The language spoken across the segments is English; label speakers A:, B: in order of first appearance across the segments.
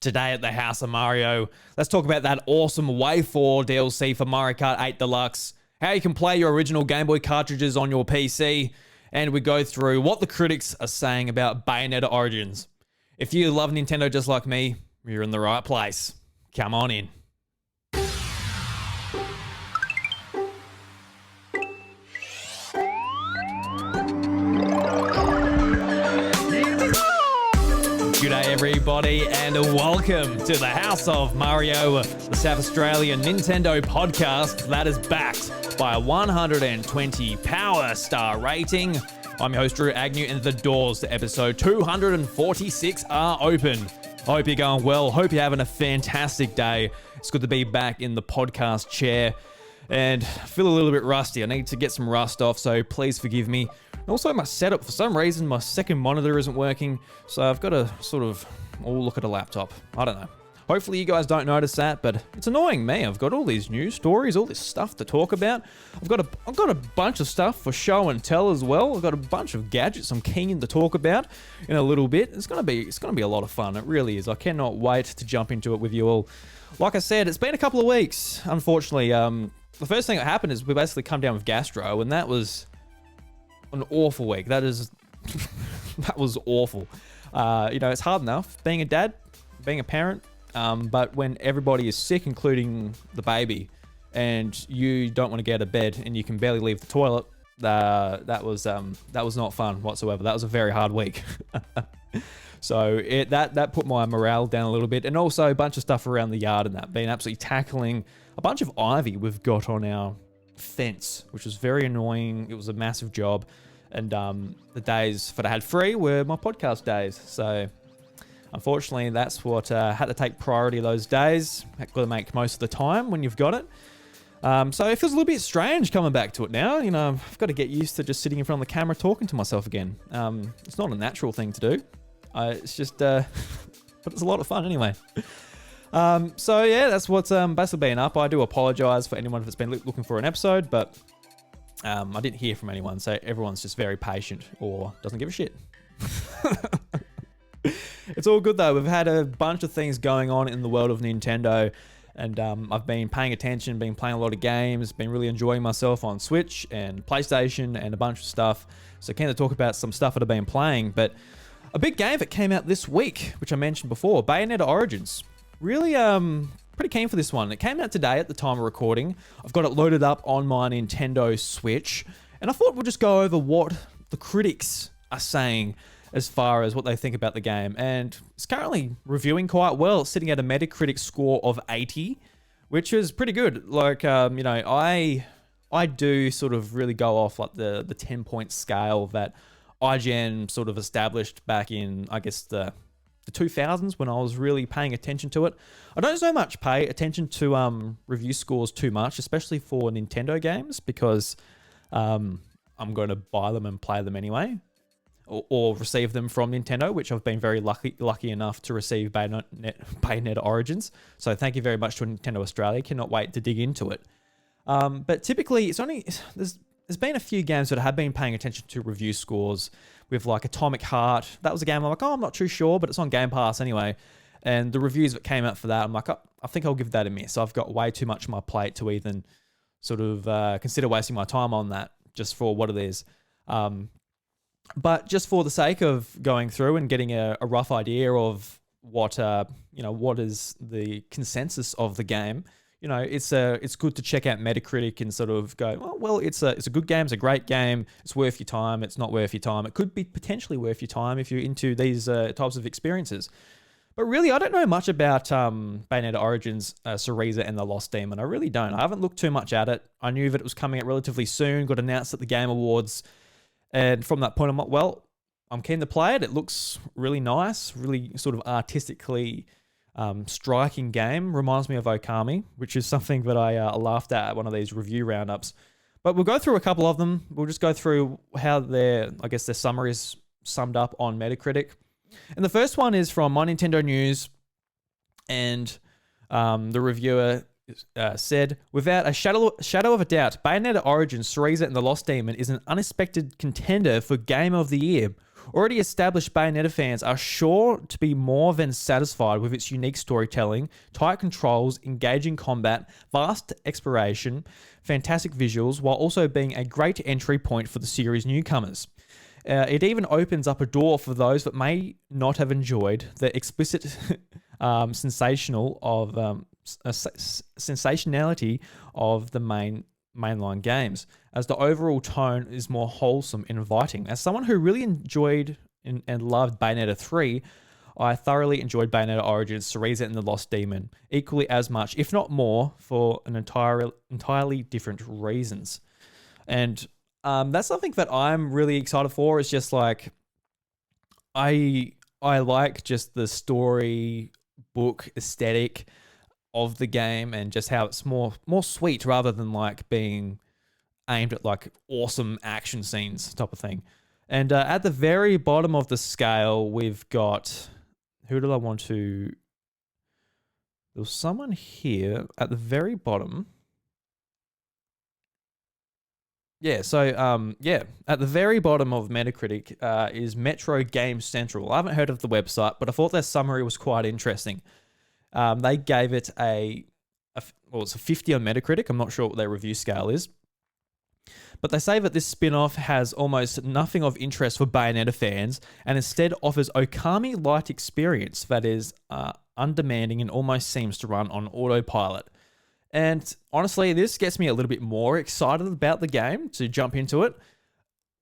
A: Today at the House of Mario, let's talk about that awesome Way 4 DLC for Mario Kart 8 Deluxe, how you can play your original Game Boy cartridges on your PC, and we go through what the critics are saying about Bayonetta Origins. If you love Nintendo just like me, you're in the right place. Come on in. G'day everybody and welcome to the House of Mario, the South Australian Nintendo podcast that is backed by a 120 power star rating. I'm your host Drew Agnew and the doors to episode 246 are open. I hope you're going well, hope you're having a fantastic day. It's good to be back in the podcast chair and I feel a little bit rusty. I need to get some rust off, so please forgive me. And also my setup, for some reason, my second monitor isn't working, so I've got to sort of look at a laptop. I don't know. Hopefully you guys don't notice that, but it's annoying me. I've got all these news stories, all this stuff to talk about. I've got a bunch of stuff for show and tell as well. I've got a bunch of gadgets I'm keen to talk about in a little bit. It's gonna be a lot of fun. It really is. I cannot wait to jump into it with you all. Like I said, it's been a couple of weeks. Unfortunately, the first thing that happened is we basically come down with gastro, and that was an awful week. That was awful. It's hard enough being a dad, being a parent, but when everybody is sick, including the baby, and you don't want to get out of bed and you can barely leave the toilet, that was not fun whatsoever. That was a very hard week. So that put my morale down a little bit, and also a bunch of stuff around the yard and that, been absolutely tackling a bunch of ivy we've got on our fence, which was very annoying. It was a massive job, and the days that I had free were my podcast days. So unfortunately, that's what had to take priority those days. Got to make most of the time when you've got it. So it feels a little bit strange coming back to it now. You know, I've got to get used to just sitting in front of the camera talking to myself again. It's not a natural thing to do. It's just, but it's a lot of fun anyway. So yeah, that's what's basically been up. I do apologize for anyone that's been looking for an episode, but I didn't hear from anyone, so everyone's just very patient or doesn't give a shit. It's all good though. We've had a bunch of things going on in the world of Nintendo, and I've been paying attention, been playing a lot of games, been really enjoying myself on Switch and PlayStation and a bunch of stuff. So keen to talk about some stuff that I've been playing, but a big game that came out this week, which I mentioned before, Bayonetta Origins. Really, pretty keen for this one. It came out today at the time of recording. I've got it loaded up on my Nintendo Switch, and I thought we'll just go over what the critics are saying as far as what they think about the game. And it's currently reviewing quite well, sitting at a Metacritic score of 80, which is pretty good. Like, I do sort of really go off like the 10-point scale that IGN sort of established back in, I guess, the 2000s when I was really paying attention to it. I don't so much pay attention to review scores too much, especially for Nintendo games, because I'm going to buy them and play them anyway, or receive them from Nintendo, which I've been very lucky enough to receive Bayonetta Origins. So thank you very much to Nintendo Australia. Cannot wait to dig into it. But typically, there's been a few games that I have been paying attention to review scores with, like Atomic Heart. That was a game I'm like, I'm not too sure, but it's on Game Pass anyway. And the reviews that came out for that, I'm like, I think I'll give that a miss. I've got way too much on my plate to even sort of consider wasting my time on that just for what it is. But just for the sake of going through and getting a rough idea of what is the consensus of the game, it's good to check out Metacritic and sort of go, well, it's a good game, it's a great game, it's worth your time, it's not worth your time. It could be potentially worth your time if you're into these types of experiences. But really, I don't know much about Bayonetta Origins, Cereza and the Lost Demon. I really don't. I haven't looked too much at it. I knew that it was coming out relatively soon, got announced at the Game Awards, and from that point, I'm like, well, I'm keen to play it. It looks really nice, really sort of artistically striking game. Reminds me of Okami, which is something that I laughed at one of these review roundups. But we'll go through a couple of them. We'll just go through how their summary is summed up on Metacritic. And the first one is from My Nintendo News, and the reviewer said, without a shadow of a doubt, Bayonetta Origins, Cereza and the Lost Demon is an unexpected contender for Game of the Year. Already established Bayonetta fans are sure to be more than satisfied with its unique storytelling, tight controls, engaging combat, vast exploration, fantastic visuals, while also being a great entry point for the series' newcomers. It even opens up a door for those that may not have enjoyed the explicit sensationality of the mainline games, as the overall tone is more wholesome and inviting. As someone who really enjoyed and loved Bayonetta 3, I thoroughly enjoyed Bayonetta Origins, Cereza, and the Lost Demon equally as much, if not more, for an entirely different reasons. And that's something that I'm really excited for. It's just like I like just the story book aesthetic of the game and just how it's more sweet rather than like being aimed at like awesome action scenes type of thing. And at the very bottom of the scale, we've got, who did I want to? There was someone here at the very bottom. Yeah, so at the very bottom of Metacritic is Metro Game Central. I haven't heard of the website, but I thought their summary was quite interesting. They gave it it's a 50 on Metacritic. I'm not sure what their review scale is. But they say that this spin-off has almost nothing of interest for Bayonetta fans and instead offers Okami-light experience that is undemanding and almost seems to run on autopilot. And honestly, this gets me a little bit more excited about the game to jump into it,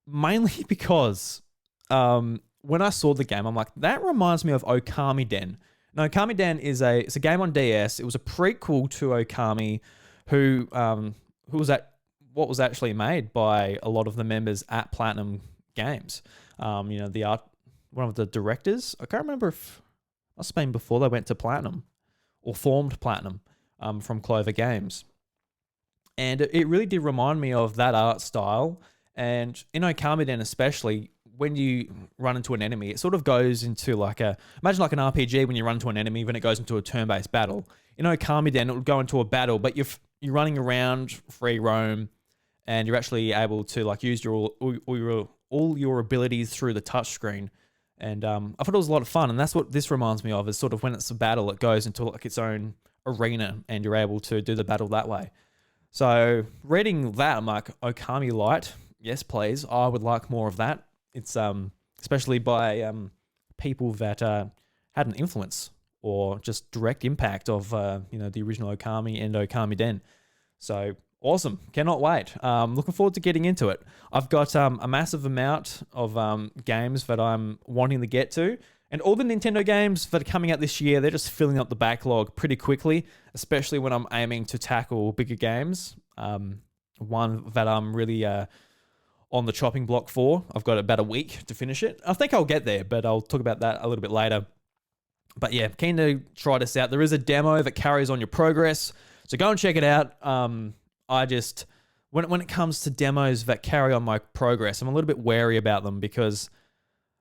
A: mainly because when I saw the game, I'm like, that reminds me of Okami Den. Now, Okami Den it's a game on DS. It was a prequel to Okami, who what was actually made by a lot of the members at Platinum Games. One of the directors. I can't remember if it must have been before they went to Platinum or formed Platinum. From Clover Games. And it really did remind me of that art style. And in Okami Den especially, when you run into an enemy, it sort of goes into imagine like an RPG when you run into an enemy, then it goes into a turn-based battle. In Okami Den, it would go into a battle, but you're running around, free roam, and you're actually able to use all your abilities through the touchscreen. And I thought it was a lot of fun, and that's what this reminds me of, is sort of when it's a battle, it goes into its own arena and you're able to do the battle that way. So reading that, I'm like, Okami Light, yes please, I would like more of that. It's especially by people that had an influence or just direct impact of the original Okami and Okami Den. So awesome, cannot wait. Looking forward to getting into it. I've got a massive amount of games that I'm wanting to get to. And all the Nintendo games that are coming out this year, they're just filling up the backlog pretty quickly, especially when I'm aiming to tackle bigger games. One that I'm really on the chopping block for. I've got about a week to finish it. I think I'll get there, but I'll talk about that a little bit later. But yeah, keen to try this out. There is a demo that carries on your progress, so go and check it out. When it comes to demos that carry on my progress, I'm a little bit wary about them because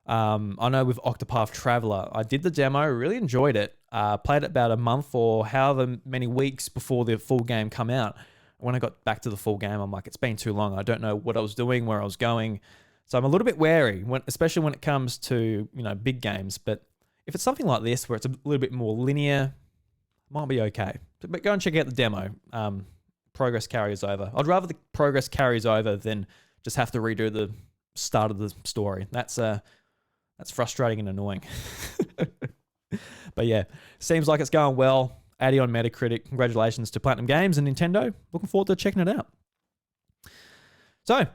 A: I know with Octopath Traveler, I did the demo, really enjoyed it, played it about a month or however many weeks before the full game come out. When I got back to the full game, I'm like, it's been too long. I don't know what I was doing, where I was going. So I'm a little bit wary, especially when it comes to big games. But if it's something like this, where it's a little bit more linear, might be okay. But go and check out the demo. Progress carries over. I'd rather the progress carries over than just have to redo the start of the story. That's frustrating and annoying. But yeah, seems like it's going well. 80 on Metacritic. Congratulations to Platinum Games and Nintendo. Looking forward to checking it out. So,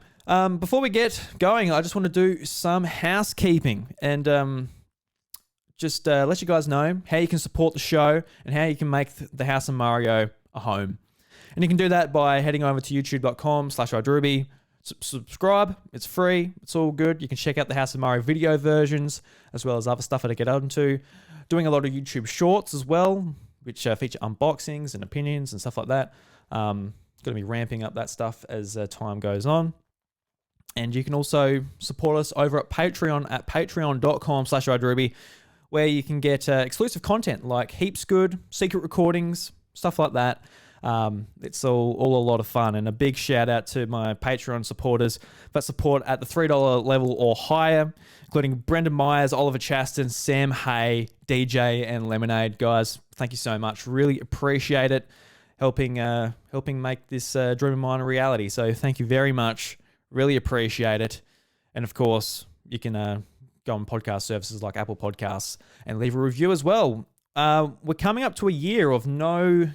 A: before we get going, I just want to do some housekeeping and just let you guys know how you can support the show and how you can make the House of Mario a home. And you can do that by heading over to youtube.com/iDruby. Subscribe. It's free. It's all good. You can check out the House of Mario video versions as well as other stuff that I get into. Doing a lot of YouTube shorts as well, which feature unboxings and opinions and stuff like that. Going to be ramping up that stuff as time goes on. And you can also support us over at Patreon at patreon.com/iDruby, where you can get exclusive content like Heaps Good, secret recordings, stuff like that. It's all a lot of fun, and a big shout out to my Patreon supporters that support at the $3 level or higher, including Brendan Myers, Oliver Chaston, Sam Hay, DJ, and Lemonade. Guys, thank you so much. Really appreciate it. Helping make this dream of mine a reality. So thank you very much. Really appreciate it. And of course, you can go on podcast services like Apple Podcasts and leave a review as well. We're coming up to a year of no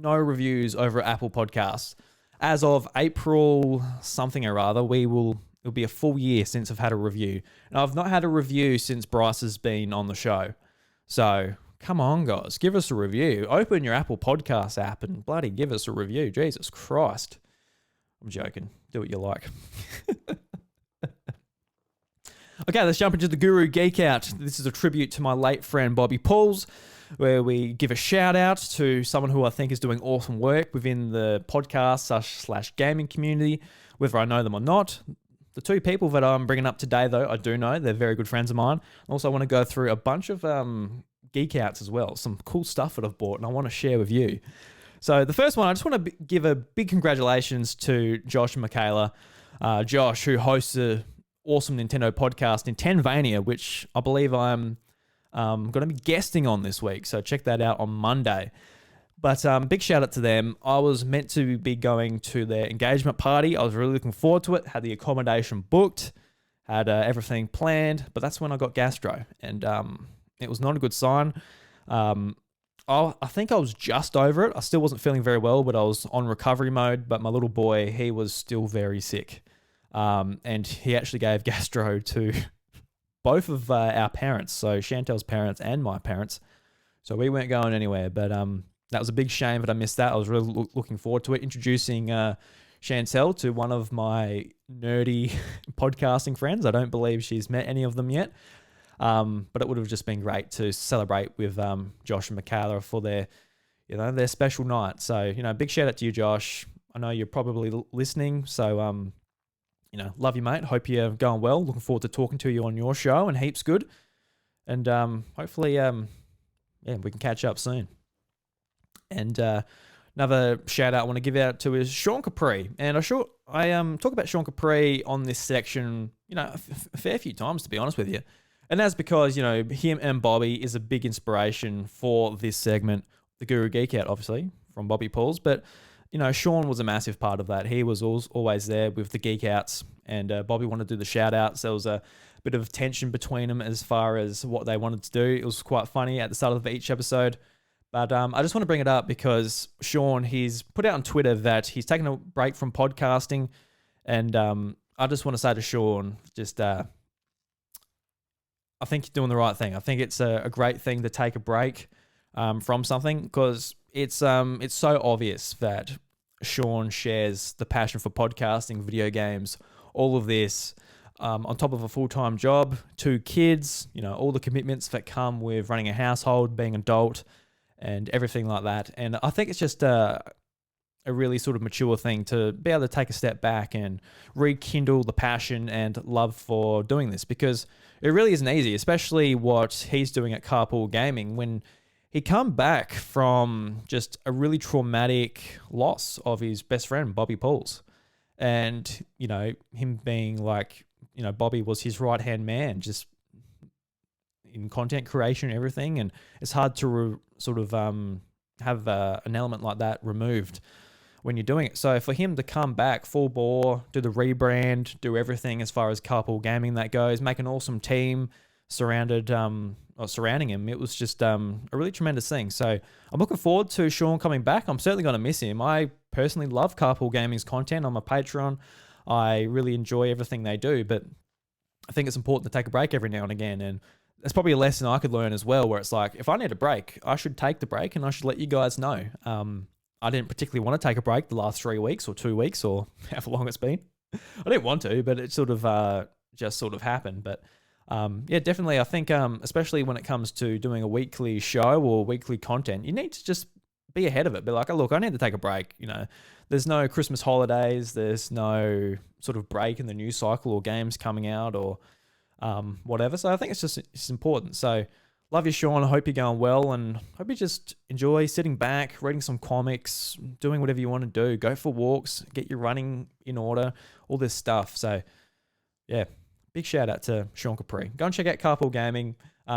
A: reviews over at Apple Podcasts. As of April something or other, it'll be a full year since I've had a review. And I've not had a review since Bryce has been on the show. So come on, guys, give us a review. Open your Apple Podcasts app and bloody give us a review. Jesus Christ. I'm joking. Do what you like. Okay, let's jump into the Guru Geek Out. This is a tribute to my late friend Bobby Pauls, where we give a shout out to someone who I think is doing awesome work within the podcast / gaming community, whether I know them or not. The two people that I'm bringing up today, though, I do know. They're very good friends of mine. Also, I want to go through a bunch of geek outs as well. Some cool stuff that I've bought and I want to share with you. So the first one, I just want to give a big congratulations to Josh and Michaela. Josh, who hosts a awesome Nintendo podcast, Nintenvania, which I believe I'm going to be guesting on this week. So check that out on Monday. But big shout out to them. I was meant to be going to their engagement party. I was really looking forward to it. Had the accommodation booked, had everything planned, but that's when I got gastro, and it was not a good sign. I think I was just over it. I still wasn't feeling very well, but I was on recovery mode. But my little boy, he was still very sick. And he actually gave gastro to both of our parents, so Chantel's parents and my parents. So we weren't going anywhere, but that was a big shame that I missed that. I was really looking forward to it, introducing Chantel to one of my nerdy podcasting friends. I don't believe she's met any of them yet, but it would have just been great to celebrate with Josh and Michaela for their special night. So, big shout out to you, Josh. I know you're probably listening, so love you, mate. Hope you're going well. Looking forward to talking to you on your show, and heaps good. And hopefully, we can catch up soon. And another shout out I want to give out to is Sean Capri. And I talk about Sean Capri on this section, a fair few times, to be honest with you. And that's because, him and Bobby is a big inspiration for this segment, the Guru Geek Out, obviously, from Bobby Pauls. But Sean was a massive part of that. He was always there with the Geek Outs, and Bobby wanted to do the shout outs. There was a bit of tension between them as far as what they wanted to do. It was quite funny at the start of each episode. But I just want to bring it up because Sean, he's put out on Twitter that he's taking a break from podcasting. And I just want to say to Sean, I think you're doing the right thing. I think it's a great thing to take a break from something, because it's so obvious that Sean shares the passion for podcasting, video games, all of this, on top of a full-time job, 2 kids, all the commitments that come with running a household, being an adult, and everything like that. And I think it's just a really sort of mature thing to be able to take a step back and rekindle the passion and love for doing this, because it really isn't easy, especially what he's doing at Carpool Gaming when he come back from just a really traumatic loss of his best friend, Bobby Pauls. And, him being like, Bobby was his right-hand man, just in content creation and everything. And it's hard to have an element like that removed when you're doing it. So for him to come back full bore, do the rebrand, do everything as far as Carpool Gaming that goes, make an awesome team surrounding him, it was just a really tremendous thing. So I'm looking forward to Sean coming back. I'm certainly going to miss him. I personally love Carpool Gaming's content. I'm a Patreon. I really enjoy everything they do, but I think it's important to take a break every now and again. And that's probably a lesson I could learn as well, where it's like, if I need a break, I should take the break and I should let you guys know. I didn't particularly want to take a break the last 3 weeks or 2 weeks or however long it's been. I didn't want to, but it sort of just sort of happened. But definitely, I think especially when it comes to doing a weekly show or weekly content, you need to just be ahead of it. Be like, oh, look, I need to take a break. There's no Christmas holidays. There's no sort of break in the news cycle or games coming out or whatever. So I think it's important. So love you, Sean. I hope you're going well, and hope you just enjoy sitting back, reading some comics, doing whatever you want to do. Go for walks, get your running in order, all this stuff. So, yeah, big shout out to Sean Capri. Go and check out Carpool Gaming.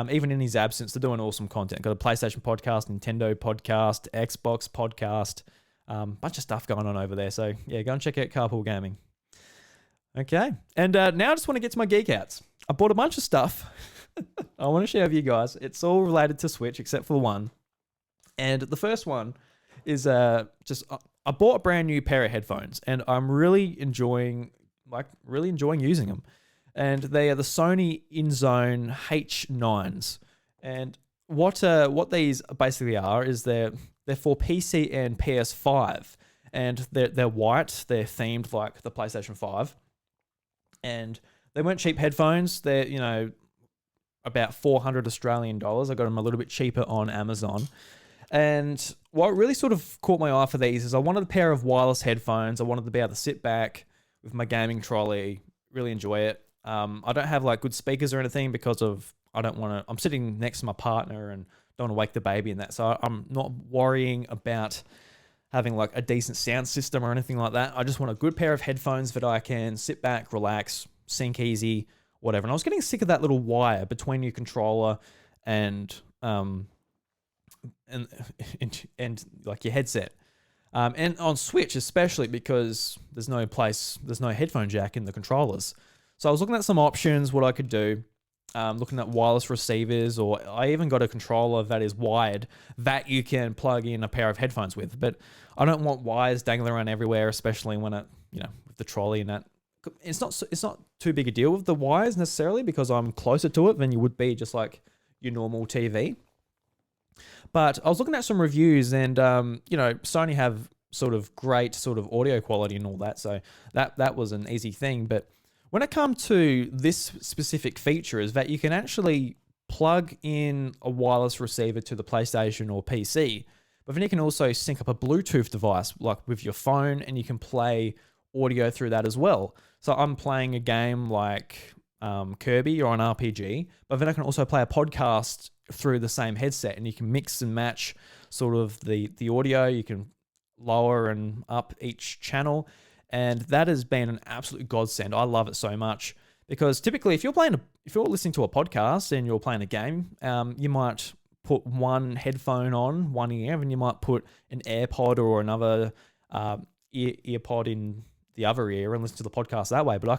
A: Even in his absence, they're doing awesome content. Got a PlayStation podcast, Nintendo podcast, Xbox podcast, bunch of stuff going on over there. So, yeah, go and check out Carpool Gaming. Okay, and now I just want to get to my geek outs. I bought a bunch of stuff. I want to share with you guys. It's all related to Switch except for one. And the first one is I bought a brand new pair of headphones, and I'm really enjoying using them. And they are the Sony InZone H9s. And what these basically are is they're for PC and PS5, and they're white. They're themed like the PlayStation 5, and they weren't cheap headphones. They're about 400 Australian dollars. I got them a little bit cheaper on Amazon. And what really sort of caught my eye for these is I wanted a pair of wireless headphones. I wanted to be able to sit back with my gaming trolley, really enjoy it. I don't have like good speakers or anything because I'm sitting next to my partner and don't want to wake the baby and that. So I'm not worrying about having like a decent sound system or anything like that. I just want a good pair of headphones that I can sit back, relax, sync easy, whatever. And I was getting sick of that little wire between your controller and like your headset. And on Switch especially, because there's no headphone jack in the controllers. So I was looking at some options, what I could do, looking at wireless receivers, or I even got a controller that is wired that you can plug in a pair of headphones with. But I don't want wires dangling around everywhere, especially when with the trolley and that. It's not too big a deal with the wires necessarily because I'm closer to it than you would be just like your normal TV. But I was looking at some reviews, and Sony have sort of great sort of audio quality and all that, so that was an easy thing. But when it comes to this specific feature, is that you can actually plug in a wireless receiver to the PlayStation or PC, but then you can also sync up a Bluetooth device like with your phone, and you can play audio through that as well. So I'm playing a game like Kirby or an RPG, but then I can also play a podcast through the same headset, and you can mix and match sort of the audio. You can lower and up each channel, and that has been an absolute godsend. I love it so much because typically if you're listening to a podcast and you're playing a game, you might put one headphone on one ear, and you might put an AirPod or another earpod in the other ear and listen to the podcast that way. But I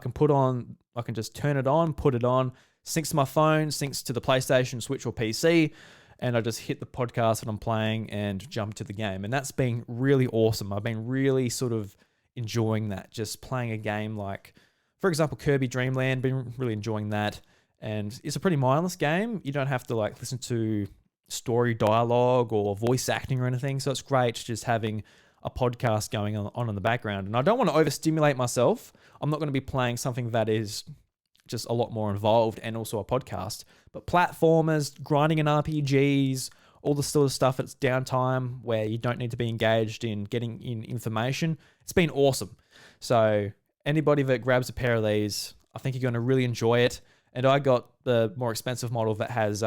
A: can just turn it on, put it on, syncs to my phone, syncs to the PlayStation, Switch or PC, and I just hit the podcast that I'm playing and jump to the game. And that's been really awesome. I've been really sort of enjoying that, just playing a game like, for example, Kirby Dream Land, been really enjoying that. And it's a pretty mindless game. You don't have to like listen to story dialogue or voice acting or anything. So it's great just having a podcast going on in the background. And I don't want to overstimulate myself. I'm not going to be playing something that is just a lot more involved and also a podcast. But platformers, grinding in RPGs, all the sort of stuff, it's downtime where you don't need to be engaged in getting in information. It's been awesome. So anybody that grabs a pair of these, I think you're going to really enjoy it. And I got the more expensive model that has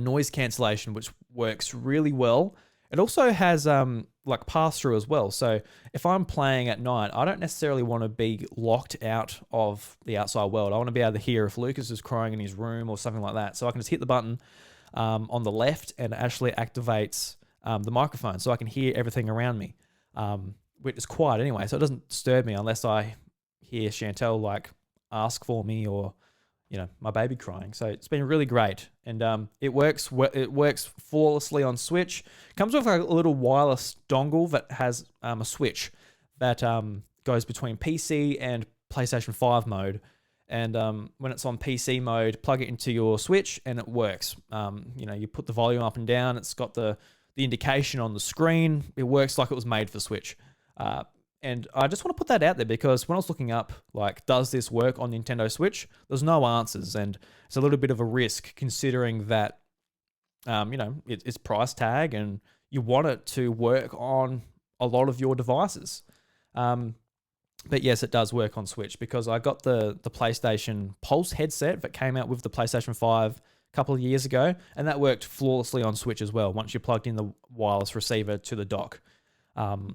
A: noise cancellation, which works really well. It also has like pass-through as well. So if I'm playing at night, I don't necessarily want to be locked out of the outside world. I want to be able to hear if Lucas is crying in his room or something like that. So I can just hit the button on the left, and it actually activates the microphone so I can hear everything around me, which is quiet anyway. So it doesn't disturb me unless I hear Chantel like ask for me or my baby crying. So it's been really great, and it works flawlessly on Switch. Comes with like a little wireless dongle that has a switch that goes between PC and PlayStation 5 mode. And when it's on PC mode, plug it into your Switch and it works. You put the volume up and down. It's got the indication on the screen. It works like it was made for Switch. And I just want to put that out there because when I was looking up, like, does this work on Nintendo Switch? There's no answers, and it's a little bit of a risk considering that, it's price tag and you want it to work on a lot of your devices. But yes, it does work on Switch because I got the PlayStation Pulse headset that came out with the PlayStation 5 couple of years ago, and that worked flawlessly on Switch as well once you plugged in the wireless receiver to the dock.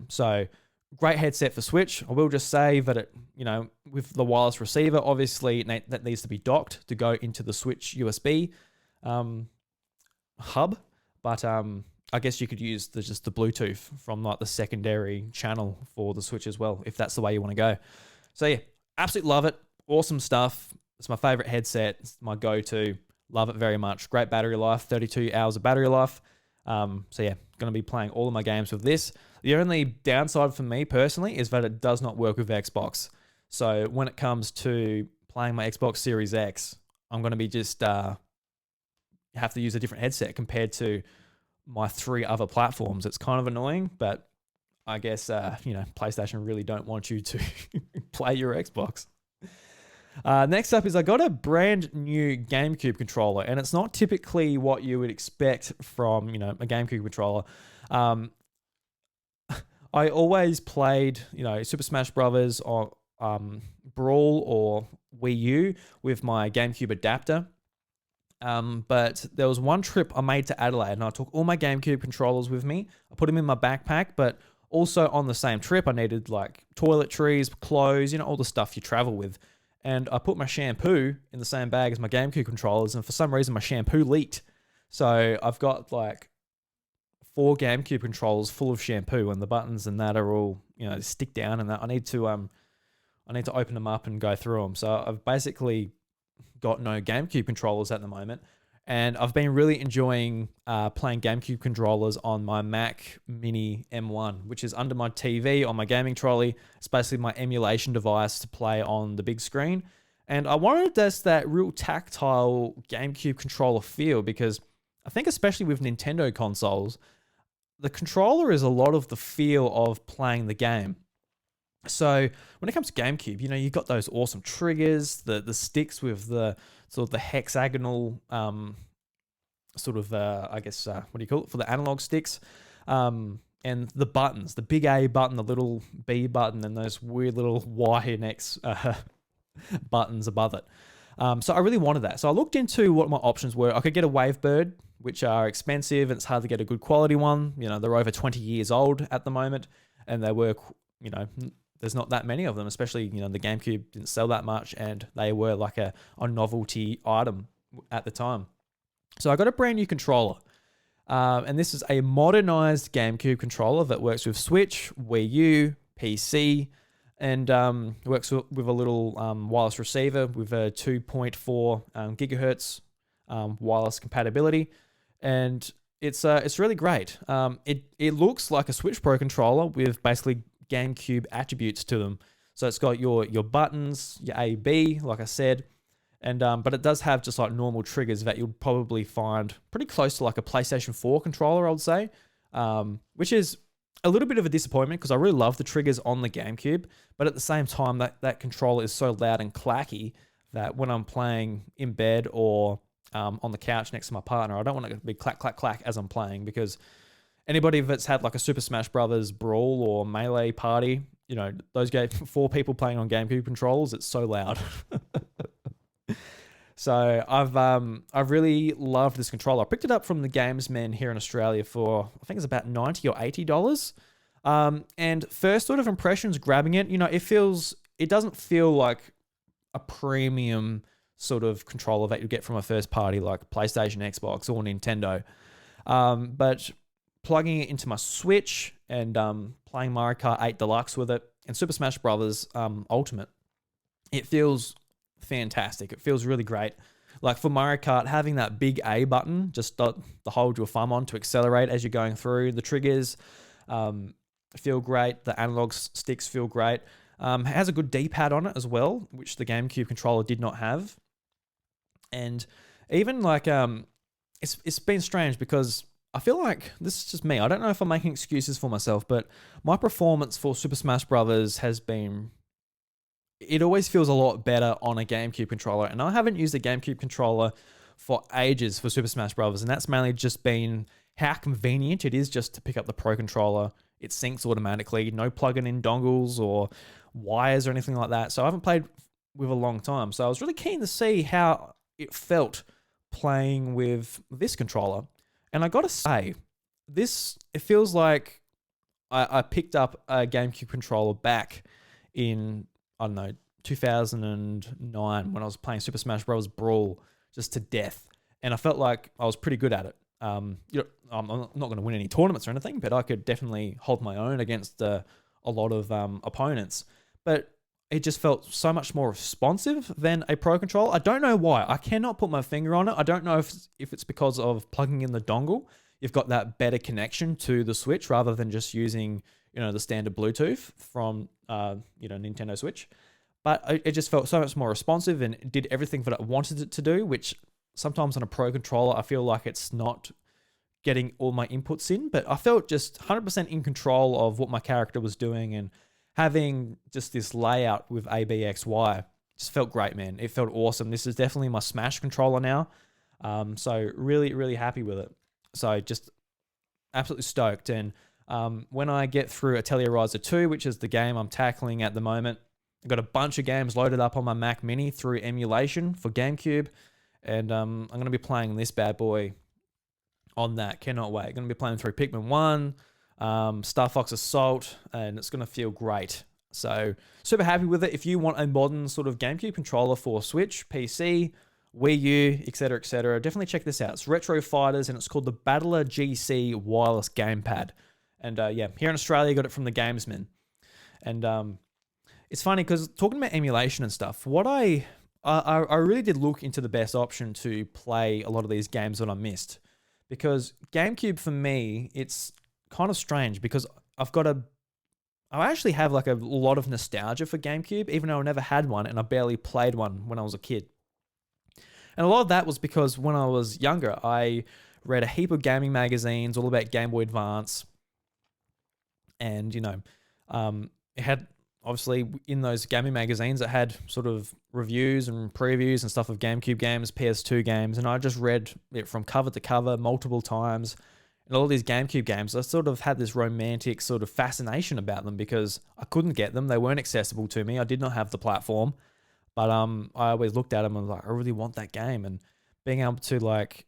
A: So great headset for Switch. I will just say that it, with the wireless receiver, obviously that needs to be docked to go into the Switch USB hub, but I guess you could use just the Bluetooth from like the secondary channel for the Switch as well, if that's the way you want to go. So yeah, absolutely love it. Awesome stuff. It's my favorite headset. It's my go-to. Love it very much. Great battery life, 32 hours of battery life. So yeah, going to be playing all of my games with this. The only downside for me personally is that it does not work with Xbox. So when it comes to playing my Xbox Series X, I'm going to be just have to use a different headset compared to my 3 other platforms. It's kind of annoying, but I guess, PlayStation really don't want you to play your Xbox. Next up is I got a brand new GameCube controller, and it's not typically what you would expect from, a GameCube controller. I always played, Super Smash Brothers or Brawl or Wii U with my GameCube adapter. But there was one trip I made to Adelaide, and I took all my GameCube controllers with me. I put them in my backpack, but also on the same trip, I needed like toiletries, clothes, all the stuff you travel with. And I put my shampoo in the same bag as my GameCube controllers, and for some reason my shampoo leaked. So I've got like 4 GameCube controllers full of shampoo, and the buttons and that are all, stick down, and that I need to open them up and go through them. So I've basically got no GameCube controllers at the moment, and I've been really enjoying playing GameCube controllers on my Mac Mini M1, which is under my TV on my gaming trolley. It's basically my emulation device to play on the big screen, and I wanted that real tactile GameCube controller feel, because I think especially with Nintendo consoles, the controller is a lot of the feel of playing the game. So when it comes to GameCube, you've got those awesome triggers, the sticks with the sort of the hexagonal, what do you call it, for the analog sticks, and the buttons, the big A button, the little B button, and those weird little Y and X buttons above it. So I really wanted that. So I looked into what my options were. I could get a Wavebird, which are expensive, and it's hard to get a good quality one. They're over 20 years old at the moment, and they work, there's not that many of them, especially, the GameCube didn't sell that much, and they were like a novelty item at the time. So I got a brand new controller, and this is a modernized GameCube controller that works with Switch, Wii U, PC, and works with a little wireless receiver with a 2.4 gigahertz wireless compatibility, and it's really great. It looks like a Switch Pro controller with basically GameCube attributes to them. So it's got your buttons, your A, B, like I said, and but it does have just like normal triggers that you'll probably find pretty close to like a PlayStation 4 controller, I would say, which is a little bit of a disappointment because I really love the triggers on the GameCube, but at the same time that controller is so loud and clacky that when I'm playing in bed or on the couch next to my partner, I don't want it to be clack, clack, clack as I'm playing, because anybody that's had like a Super Smash Brothers Brawl or Melee Party, those 4 people playing on GameCube controllers, it's so loud. So I've really loved this controller. I picked it up from the Gamesmen here in Australia for, I think it's about $90 or $80. And first sort of impressions grabbing it, it doesn't feel like a premium sort of controller that you get from a first party like PlayStation, Xbox, or Nintendo. But plugging it into my Switch and playing Mario Kart 8 Deluxe with it and Super Smash Brothers Ultimate, it feels fantastic. It feels really great. Like for Mario Kart, having that big A button just to hold your thumb on to accelerate as you're going through. The triggers feel great. The analog sticks feel great. It has a good D-pad on it as well, which the GameCube controller did not have. And even like it's been strange because I feel like this is just me. I don't know if I'm making excuses for myself, but my performance for Super Smash Brothers has been, it always feels a lot better on a GameCube controller. And I haven't used a GameCube controller for ages for Super Smash Brothers. And that's mainly just been how convenient it is just to pick up the Pro controller. It syncs automatically, no plugging in dongles or wires or anything like that. So I haven't played with a long time. So I was really keen to see how it felt playing with this controller. And I gotta say, it feels like I picked up a GameCube controller back in, I don't know, 2009 when I was playing Super Smash Bros. Brawl just to death. And I felt like I was pretty good at it. I'm not going to win any tournaments or anything, but I could definitely hold my own against a lot of opponents. But it just felt so much more responsive than a Pro controller. I don't know why. I cannot put my finger on it. I don't know if it's because of plugging in the dongle. You've got that better connection to the Switch rather than just using, the standard Bluetooth from, Nintendo Switch. But it just felt so much more responsive and did everything that I wanted it to do, which sometimes on a Pro controller, I feel like it's not getting all my inputs in. But I felt just 100% in control of what my character was doing, and having just this layout with ABXY just felt great, man. It felt awesome. This is definitely my Smash controller now. So really, really happy with it. So just absolutely stoked. And when I get through Atelier Ryza 2, which is the game I'm tackling at the moment, I've got a bunch of games loaded up on my Mac Mini through emulation for GameCube. And I'm going to be playing this bad boy on that. Cannot wait. Going to be playing through Pikmin 1, Star Fox Assault, and it's going to feel great. So super happy with it. If you want a modern sort of GameCube controller for Switch, PC, Wii U, etc., definitely check this out. It's Retro Fighters, and it's called the Battler GC Wireless Gamepad. And here in Australia, got it from the Gamesman. And it's funny because talking about emulation and stuff, what I really did look into the best option to play a lot of these games that I missed. Because GameCube for me, it's kind of strange because I actually have like a lot of nostalgia for GameCube, even though I never had one and I barely played one when I was a kid. And a lot of that was because when I was younger, I read a heap of gaming magazines all about Game Boy Advance. And, it had, obviously, in those gaming magazines, it had sort of reviews and previews and stuff of GameCube games, PS2 games. And I just read it from cover to cover multiple times. And all these GameCube games, I sort of had this romantic sort of fascination about them because I couldn't get them. They weren't accessible to me. I did not have the platform. But I always looked at them and was like, I really want that game. And being able to like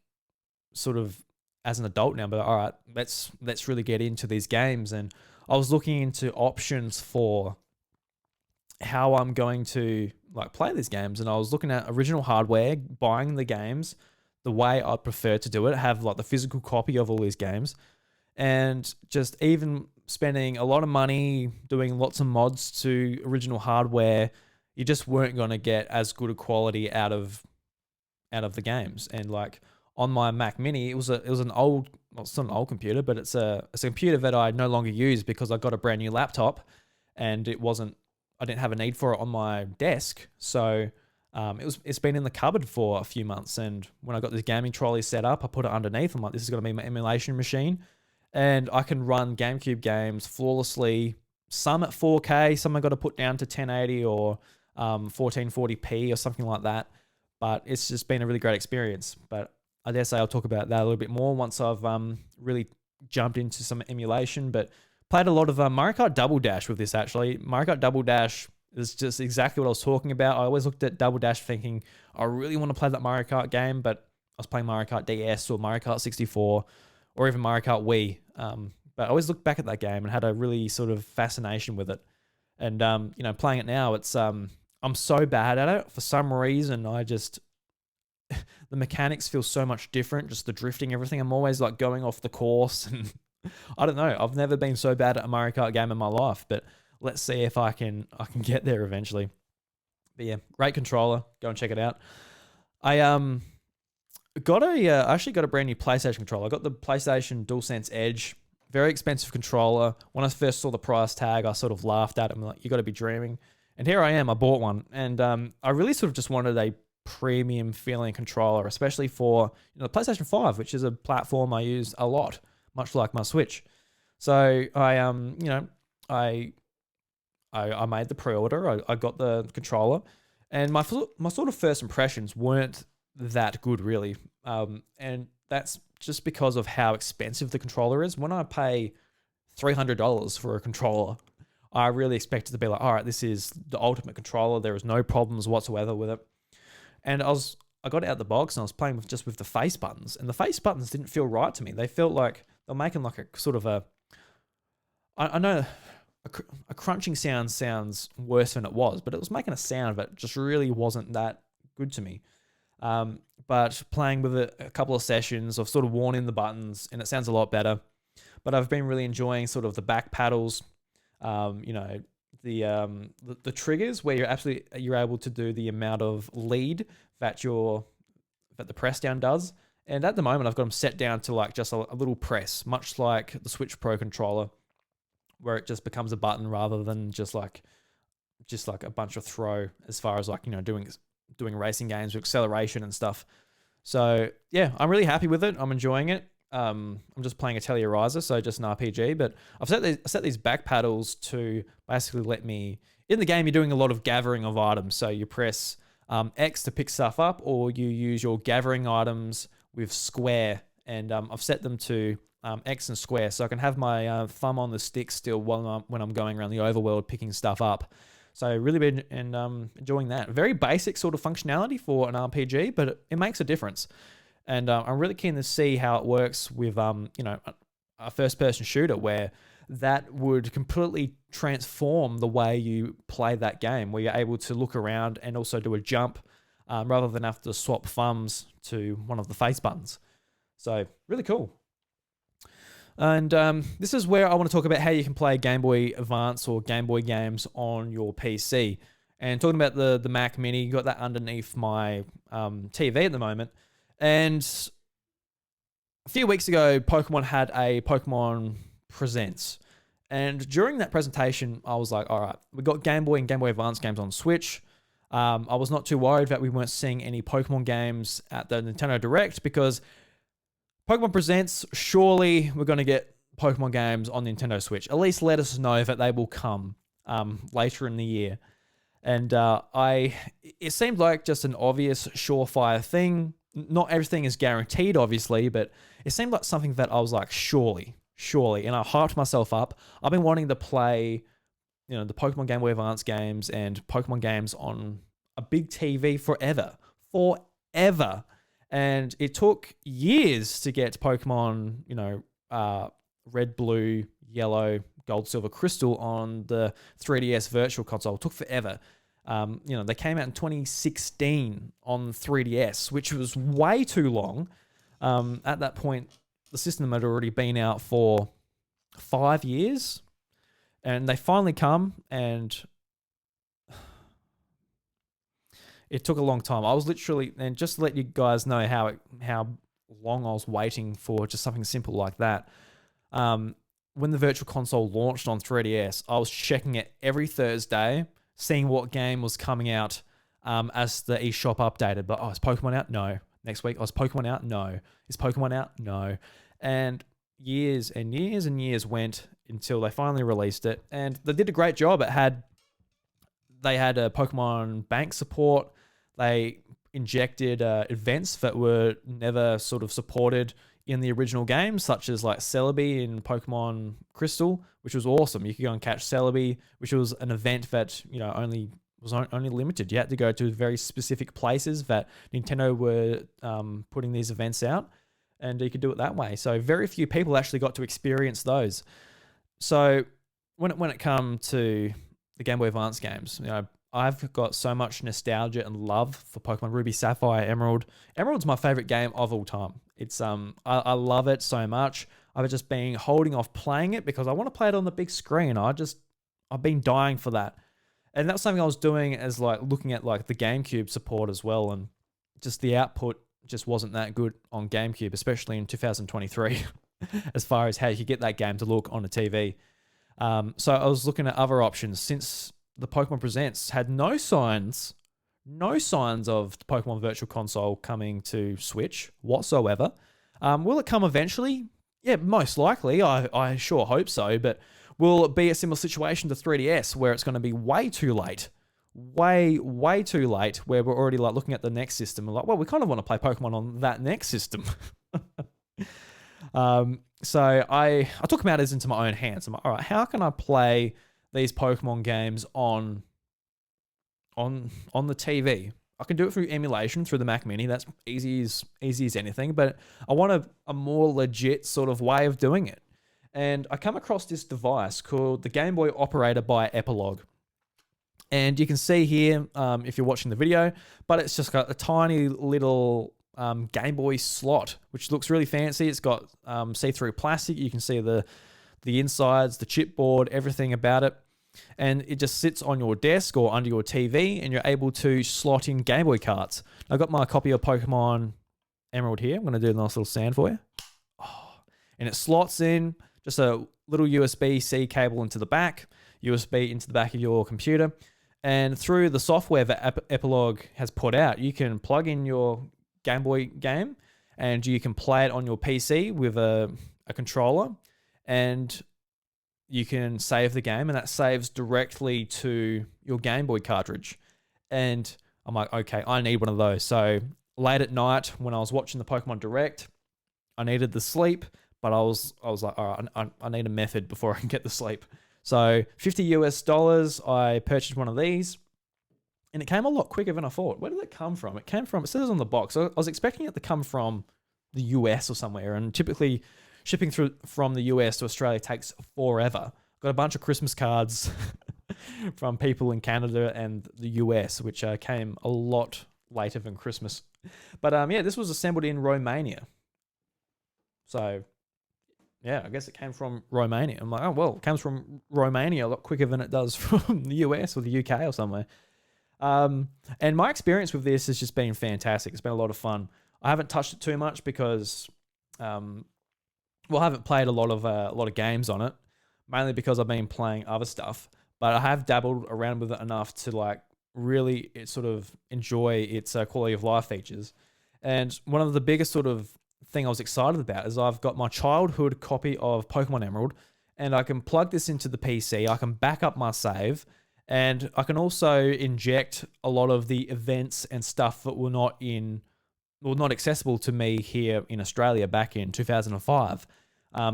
A: sort of as an adult now, but all right, let's really get into these games. And I was looking into options for how I'm going to like play these games. And I was looking at original hardware, buying the games the way I prefer to do it, have like the physical copy of all these games, and just even spending a lot of money doing lots of mods to original hardware. You just weren't going to get as good a quality out of the games. And like on my Mac Mini, it was an old, well, it's not an old computer, but it's a computer that I no longer use because I got a brand new laptop, and I didn't have a need for it on my desk. So it's been in the cupboard for a few months. And when I got this gaming trolley set up, I put it underneath. I'm like, this is going to be my emulation machine, and I can run GameCube games flawlessly. Some at 4K, some I got to put down to 1080 or 1440p or something like that. But it's just been a really great experience. But I dare say I'll talk about that a little bit more once I've really jumped into some emulation. But played a lot of Mario Kart Double Dash with this, actually. Mario Kart Double Dash is just exactly what I was talking about. I always looked at Double Dash thinking, I really want to play that Mario Kart game, but I was playing Mario Kart DS or Mario Kart 64 or even Mario Kart Wii. But I always looked back at that game and had a really sort of fascination with it. And, playing it now, it's I'm so bad at it. For some reason, the mechanics feel so much different, just the drifting, everything. I'm always like going off the course, and I don't know. I've never been so bad at a Mario Kart game in my life, but let's see if I can get there eventually. But yeah, great controller. Go and check it out. I actually got a brand new PlayStation controller. I got the PlayStation DualSense Edge. Very expensive controller. When I first saw the price tag, I sort of laughed at it. I'm like, you got to be dreaming. And here I am. I bought one, and I really sort of just wanted a premium feeling controller, especially for the PlayStation 5, which is a platform I use a lot, much like my Switch. So I made the pre-order. I got the controller, and my sort of first impressions weren't that good, really. And that's just because of how expensive the controller is. When I pay $300 for a controller, I really expect it to be like, all right, this is the ultimate controller. There is no problems whatsoever with it. And I was I got it out the box and I was playing with the face buttons, and the face buttons didn't feel right to me. They felt like they're making like a sort of a, I know a crunching sound sounds worse than it was, but it was making a sound that just really wasn't that good to me. But playing with it a couple of sessions, I've sort of worn in the buttons and it sounds a lot better. But I've been really enjoying sort of the back paddles, the triggers where you're able to do the amount of lead that the press down does. And at the moment, I've got them set down to like just a little press, much like the Switch Pro controller, where it just becomes a button rather than just like a bunch of throw as far as like, doing racing games with acceleration and stuff. So yeah, I'm really happy with it. I'm enjoying it. I'm just playing a Tellurizer, so just an RPG, but I've set these back paddles to basically let me, in the game, you're doing a lot of gathering of items. So you press X to pick stuff up, or you use your gathering items with square, and I've set them to X and square, so I can have my thumb on the stick still when I'm going around the overworld picking stuff up. So really been enjoying that. Very basic sort of functionality for an RPG, but it makes a difference. And I'm really keen to see how it works with a first-person shooter, where that would completely transform the way you play that game, where you're able to look around and also do a jump rather than have to swap thumbs to one of the face buttons. So really cool. And this is where I want to talk about how you can play Game Boy Advance or Game Boy games on your PC. And talking about the Mac Mini, you got that underneath my TV at the moment. And a few weeks ago, Pokemon had a Pokemon Presents. And during that presentation, I was like, all right, we got Game Boy and Game Boy Advance games on Switch. I was not too worried that we weren't seeing any Pokemon games at the Nintendo Direct, because Pokemon Presents, surely we're going to get Pokemon games on Nintendo Switch. At least let us know that they will come later in the year. And it seemed like just an obvious, surefire thing. Not everything is guaranteed, obviously, but it seemed like something that I was like, surely. And I hyped myself up. I've been wanting to play, the Pokemon Game Boy Advance games and Pokemon games on a big TV forever. And it took years to get Pokemon, red, blue, yellow, gold, silver, crystal on the 3DS Virtual Console. It took forever. They came out in 2016 on 3DS, which was way too long. At that point, the system had already been out for 5 years, and they finally come, and it took a long time. I was literally, and just to let you guys know how long I was waiting for just something simple like that. When the Virtual Console launched on 3DS, I was checking it every Thursday, seeing what game was coming out as the eShop updated. But, is Pokemon out? No. Next week, is Pokemon out? No. Is Pokemon out? No. And years and years and years went until they finally released it. And they did a great job. They had a Pokemon Bank support. They injected events that were never sort of supported in the original game, such as like Celebi in Pokemon Crystal, which was awesome. You could go and catch Celebi, which was an event that only limited. You had to go to very specific places that Nintendo were putting these events out, and you could do it that way. So very few people actually got to experience those. So when it comes to the Game Boy Advance games, I've got so much nostalgia and love for Pokemon Ruby, Sapphire, Emerald. Emerald's my favorite game of all time. It's I love it so much. I've just been holding off playing it because I want to play it on the big screen. I've been dying for that. And that's something I was doing as like looking at like the GameCube support as well, and just the output just wasn't that good on GameCube, especially in 2023, as far as how you could get that game to look on a TV. So I was looking at other options since the Pokemon Presents had no signs of the Pokemon Virtual Console coming to Switch whatsoever. Will it come eventually? Yeah, most likely. I sure hope so. But will it be a similar situation to 3DS where it's going to be way too late? Way too late, where we're already like looking at the next system and like, well, we kind of want to play Pokemon on that next system. So I took matters into my own hands. I'm like, all right, how can I play these Pokemon games on the TV? I can do it through emulation through the Mac Mini. That's easy as anything. But I want a more legit sort of way of doing it. And I come across this device called the Game Boy Operator by Epilogue. And you can see here, if you're watching the video, but it's just got a tiny little Game Boy slot, which looks really fancy. It's got see-through plastic. You can see the insides, the chipboard, everything about it. And it just sits on your desk or under your TV, and you're able to slot in Game Boy carts. I've got my copy of Pokemon Emerald here. I'm going to do a nice little sound for you. Oh, and it slots in just a little USB-C cable into the back, USB into the back of your computer. And through the software that Epilogue has put out, you can plug in your Game Boy game and you can play it on your PC with a controller, and you can save the game, and that saves directly to your Game Boy cartridge. And I'm like, okay, I need one of those. So late at night when I was watching the Pokemon Direct, I needed the sleep, but I was like, all right, I need a method before I can get the sleep. So $50 US, I purchased one of these, and it came a lot quicker than I thought. Where did it come from? It says on the box. I was expecting it to come from the US or somewhere, and typically shipping from the US to Australia takes forever. Got a bunch of Christmas cards from people in Canada and the US, which came a lot later than Christmas. But yeah, this was assembled in Romania. So yeah, I guess it came from Romania. I'm like, oh, well, it comes from Romania a lot quicker than it does from the US or the UK or somewhere. And my experience with this has just been fantastic. It's been a lot of fun. I haven't touched it too much because, I haven't played a lot of games on it, mainly because I've been playing other stuff. But I have dabbled around with it enough to like really sort of enjoy its quality of life features. And one of the biggest sort of thing I was excited about is I've got my childhood copy of Pokemon Emerald, and I can plug this into the PC. I can back up my save, and I can also inject a lot of the events and stuff that were not accessible to me here in Australia back in 2005.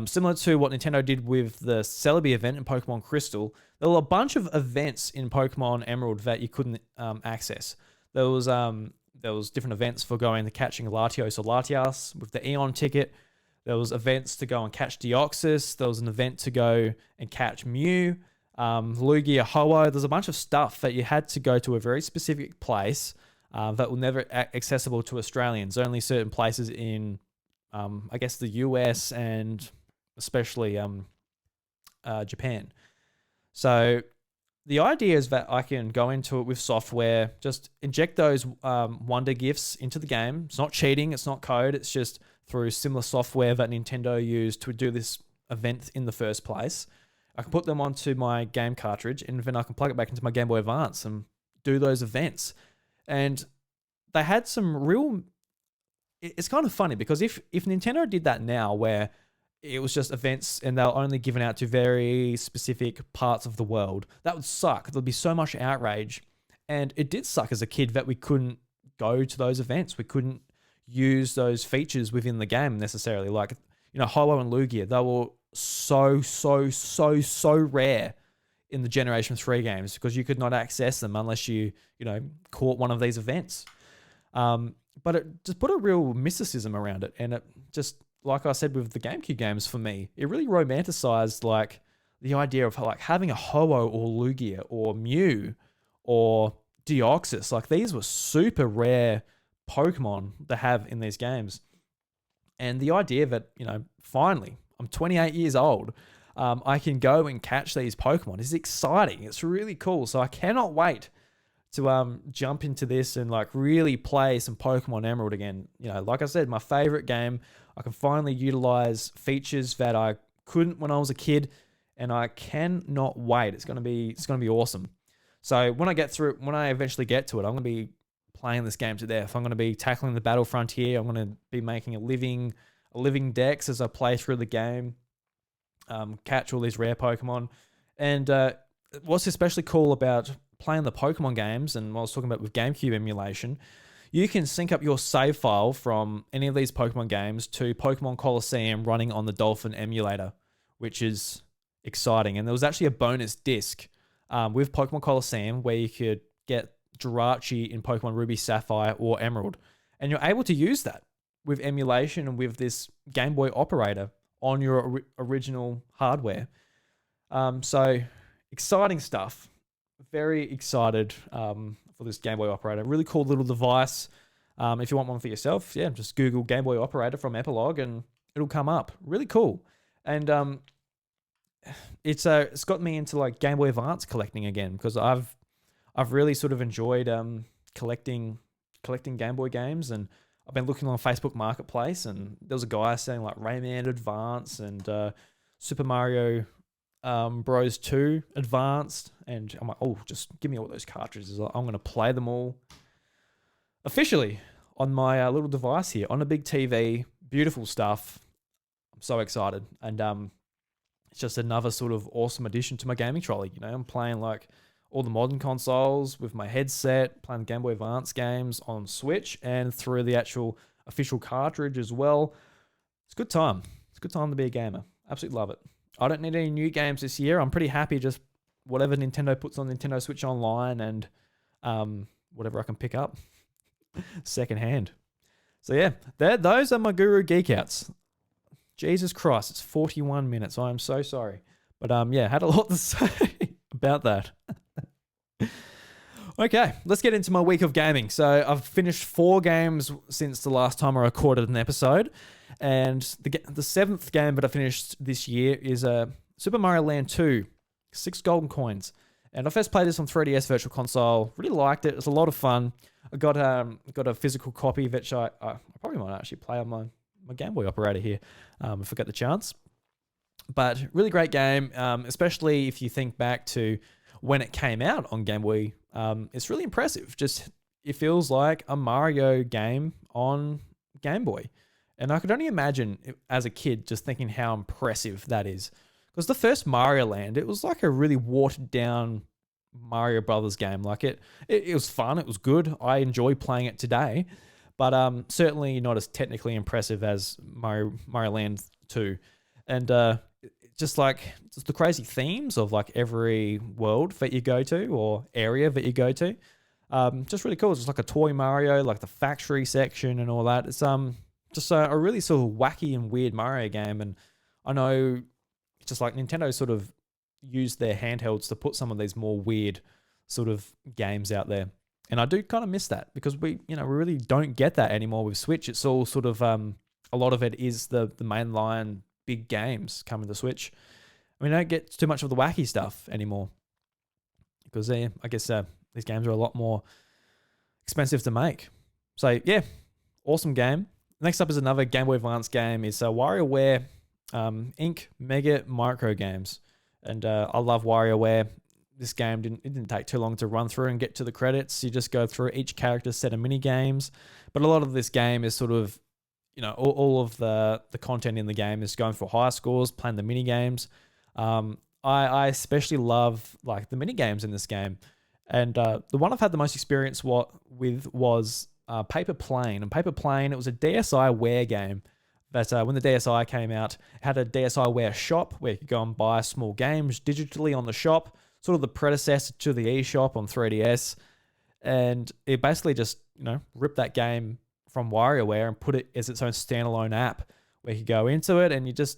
A: Similar to what Nintendo did with the Celebi event in Pokemon Crystal, there were a bunch of events in Pokemon Emerald that you couldn't access. There was different events for going to catching Latios or Latias with the Eon ticket. There was events to go and catch Deoxys. There was an event to go and catch Mew, Lugia, Ho-Oh. There's a bunch of stuff that you had to go to a very specific place that were never accessible to Australians. Only certain places in, I guess, the US and especially Japan. So the idea is that I can go into it with software, just inject those wonder gifts into the game. It's not cheating, it's not code, it's just through similar software that Nintendo used to do this event in the first place. I can put them onto my game cartridge, and then I can plug it back into my Game Boy Advance and do those events. And they had some real... It's kind of funny because if Nintendo did that now, where it was just events and they're only given out to very specific parts of the world, that would suck. There'd be so much outrage. And it did suck as a kid that we couldn't go to those events. We couldn't use those features within the game necessarily. Like, Ho-Oh and Lugia, they were so rare in the Generation 3 games because you could not access them unless you caught one of these events. But it just put a real mysticism around it. And it just, like I said with the GameCube games for me, it really romanticized like the idea of like having a Ho-Oh or Lugia or Mew or Deoxys. Like these were super rare Pokemon to have in these games. And the idea that, finally, I'm 28 years old, I can go and catch these Pokemon is exciting. It's really cool. So I cannot wait to jump into this and like really play some Pokemon Emerald again. Like I said, my favorite game. I can finally utilize features that I couldn't when I was a kid, and I cannot wait. It's gonna be awesome. So when I eventually get to it, I'm gonna be playing this game to death. I'm gonna be tackling the battle frontier. I'm gonna be making a living dex as I play through the game, catch all these rare Pokemon. And what's especially cool about playing the Pokemon games, and what I was talking about with GameCube emulation, you can sync up your save file from any of these Pokemon games to Pokemon Coliseum running on the Dolphin emulator, which is exciting. And there was actually a bonus disc with Pokemon Coliseum where you could get Jirachi in Pokemon Ruby, Sapphire, or Emerald. And you're able to use that with emulation and with this Game Boy operator on your original hardware. So exciting stuff. Very excited for this Game Boy operator. Really cool little device. If you want one for yourself, yeah, just Google Game Boy operator from Epilogue and it'll come up. Really cool. And it's got me into like Game Boy Advance collecting again, because I've really sort of enjoyed collecting Game Boy games, and I've been looking on Facebook Marketplace, and there was a guy saying like Rayman Advance and Super Mario Bros 2 Advanced, and I'm like, oh, just give me all those cartridges. I'm going to play them all officially on my little device here on a big TV. Beautiful stuff. I'm so excited. And it's just another sort of awesome addition to my gaming trolley. You know, I'm playing like all the modern consoles with my headset, playing Game Boy Advance games on Switch and through the actual official cartridge as well. It's a good time. It's a good time to be a gamer. Absolutely love it. I don't need any new games this year. I'm pretty happy just whatever Nintendo puts on Nintendo Switch Online and whatever I can pick up secondhand. So yeah, those are my Guru Geek Outs. Jesus Christ, it's 41 minutes. I am so sorry. But yeah, had a lot to say about that. Okay, let's get into my week of gaming. So I've finished 4 games since the last time I recorded an episode. And the 7th game that I finished this year is Super Mario Land 2, 6 golden coins. And I first played this on 3DS Virtual Console. Really liked it. It was a lot of fun. I got a physical copy, which I probably might actually play on my Game Boy operator here if I get the chance. But really great game, especially if you think back to when it came out on Game Boy. It's really impressive. Just, it feels like a Mario game on Game Boy. And I could only imagine as a kid just thinking how impressive that is. Because the first Mario Land, it was like a really watered down Mario Brothers game. Like it was fun. It was good. I enjoy playing it today. But certainly not as technically impressive as Mario Land 2. And just the crazy themes of like every world that you go to or area that you go to. Just really cool. It's just like a toy Mario, like the factory section and all that. It's just a really sort of wacky and weird Mario game. And I know just like Nintendo sort of used their handhelds to put some of these more weird sort of games out there. And I do kind of miss that because we really don't get that anymore with Switch. It's all sort of, a lot of it is the mainline big games coming to Switch. We don't get too much of the wacky stuff anymore because I guess these games are a lot more expensive to make. So yeah, awesome game. Next up is another Game Boy Advance game. It's WarioWare Inc. Mega Micro Games. And I love WarioWare. This game didn't take too long to run through and get to the credits. You just go through each character's set of mini games. But a lot of this game is sort of, all of the content in the game is going for high scores, playing the mini games. I especially love like the mini games in this game. And the one I've had the most experience with was Paper Plane. And Paper Plane, it was a DSiWare game that when the DSi came out, it had a DSiWare shop where you could go and buy small games digitally on the shop, sort of the predecessor to the eShop on 3DS. And it basically just, ripped that game from WarioWare and put it as its own standalone app where you go into it and it's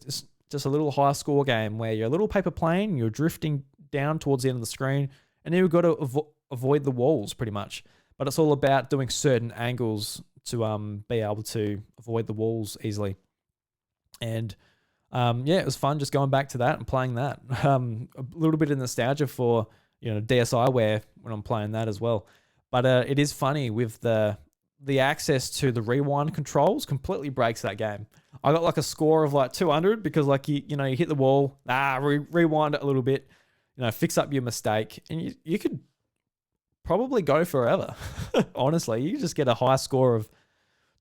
A: just a little high score game where you're a little paper plane, you're drifting down towards the end of the screen, and then you've got to avoid the walls pretty much. But it's all about doing certain angles to be able to avoid the walls easily. And it was fun just going back to that and playing that. A little bit of nostalgia for DSiWare when I'm playing that as well. But it is funny with the access to the rewind controls completely breaks that game. I got like a score of like 200 because like you hit the wall, rewind it a little bit, fix up your mistake, and you could probably go forever. Honestly, you just get a high score of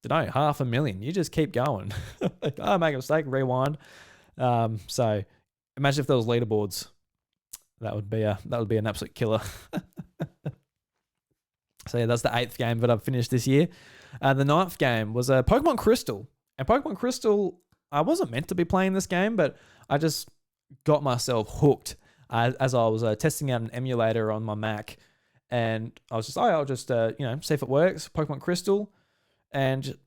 A: 500,000. You just keep going. I make a mistake, rewind. So imagine if there was leaderboards. That would be an absolute killer. So yeah, that's the 8th game that I've finished this year. The 9th game was Pokemon Crystal. And Pokemon Crystal, I wasn't meant to be playing this game, but I just got myself hooked as I was testing out an emulator on my Mac. And I was just, I'll just, see if it works. Pokemon Crystal. And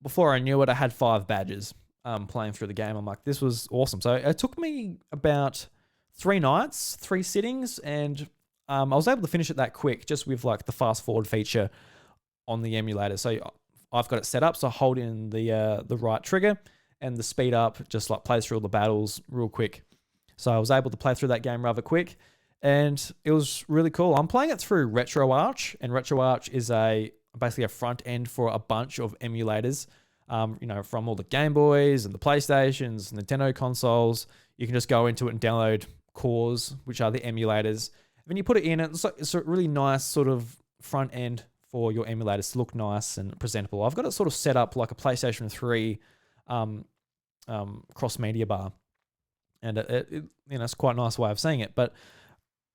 A: before I knew it, I had 5 badges playing through the game. I'm like, this was awesome. So it took me about 3 nights, 3 sittings, and I was able to finish it that quick just with like the fast forward feature on the emulator. So I've got it set up, so I hold in the right trigger, and the speed up just like plays through all the battles real quick. So I was able to play through that game rather quick, and it was really cool. I'm playing it through RetroArch, and RetroArch is basically a front end for a bunch of emulators, from all the Game Boys and the PlayStations, Nintendo consoles. You can just go into it and download cores, which are the emulators. When you put it in, it's a really nice sort of front end for your emulators to look nice and presentable. I've got it sort of set up like a PlayStation 3 cross-media bar. And it's quite a nice way of seeing it. But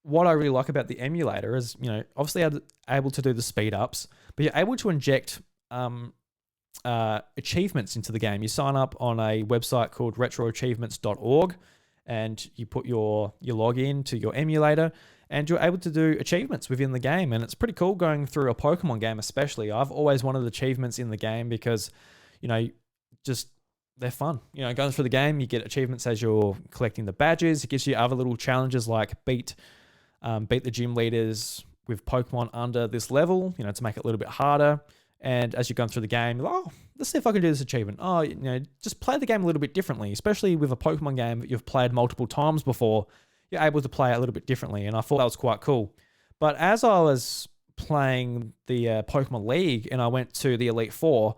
A: what I really like about the emulator is, obviously able to do the speed ups, but you're able to inject achievements into the game. You sign up on a website called retroachievements.org, and you put your login to your emulator, and you're able to do achievements within the game. And it's pretty cool going through a Pokemon game, especially. I've always wanted achievements in the game because, they're fun. Going through the game, you get achievements as you're collecting the badges. It gives you other little challenges like beat the gym leaders with Pokemon under this level, to make it a little bit harder. And as you're going through the game, you're like, let's see if I can do this achievement. Just play the game a little bit differently, especially with a Pokemon game that you've played multiple times before. You're able to play it a little bit differently, and I thought that was quite cool. But as I was playing the Pokemon League and I went to the Elite Four,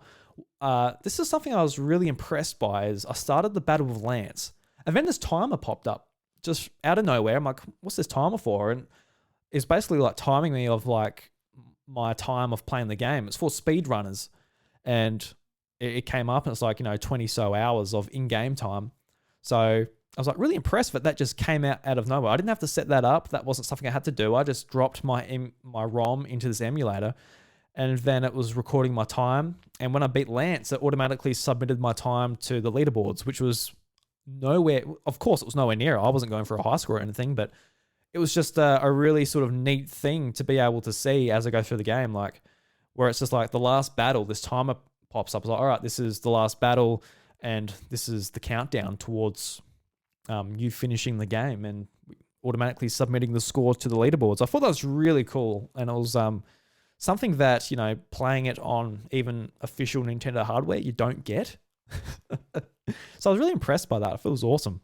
A: this is something I was really impressed by. Is I started the battle with Lance, and then this timer popped up just out of nowhere. I'm like, what's this timer for? And it's basically like timing me of like my time of playing the game. It's for speedrunners, and it came up and it's like 20 so hours of in-game time. So I was like really impressed that just came out of nowhere. I didn't have to set that up. That wasn't something I had to do. I just dropped my ROM into this emulator, and then it was recording my time. And when I beat Lance, it automatically submitted my time to the leaderboards, which was nowhere. Of course, it was nowhere near. I wasn't going for a high score or anything, but it was just a really sort of neat thing to be able to see as I go through the game, like where it's just like the last battle, this timer pops up. It's like, all right, this is the last battle, and this is the countdown towards you finishing the game and automatically submitting the score to the leaderboards. I thought that was really cool, and it was something that, playing it on even official Nintendo hardware, you don't get. So I was really impressed by that. I thought it was awesome.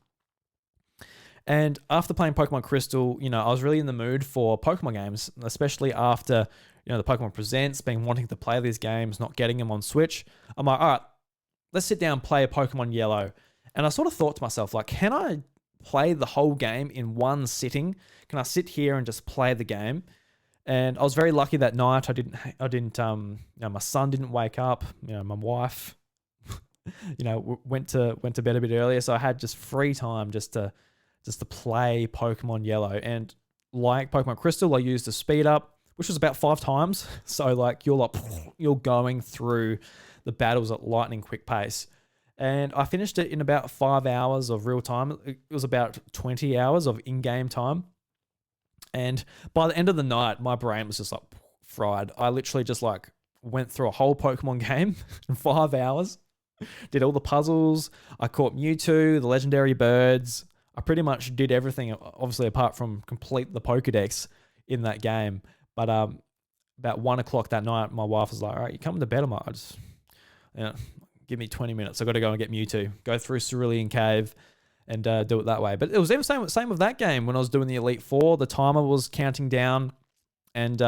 A: And after playing Pokemon Crystal, I was really in the mood for Pokemon games, especially after, the Pokemon Presents, been wanting to play these games, not getting them on Switch. I'm like, all right, let's sit down and play a Pokemon Yellow. And I sort of thought to myself, like, can I play the whole game in one sitting? Can I sit here and just play the game? And I was very lucky that night. I didn't, my son didn't wake up. My wife, went to bed a bit earlier. So I had just free time just to play Pokemon Yellow. And like Pokemon Crystal, I used the speed up, which was about 5 times. So like you're going through the battles at lightning quick pace. And I finished it in about 5 hours of real time. It was about 20 hours of in-game time. And by the end of the night, my brain was just like fried. I literally just like went through a whole Pokemon game in 5 hours, did all the puzzles. I caught Mewtwo, the legendary birds. I pretty much did everything, obviously apart from complete the Pokedex in that game. But about 1 o'clock that night, my wife was like, all right, you coming to bed? I'm like, give me 20 minutes. I've got to go and get Mewtwo, go through Cerulean Cave and do it that way. But it was the same with that game. When I was doing the Elite Four, the timer was counting down and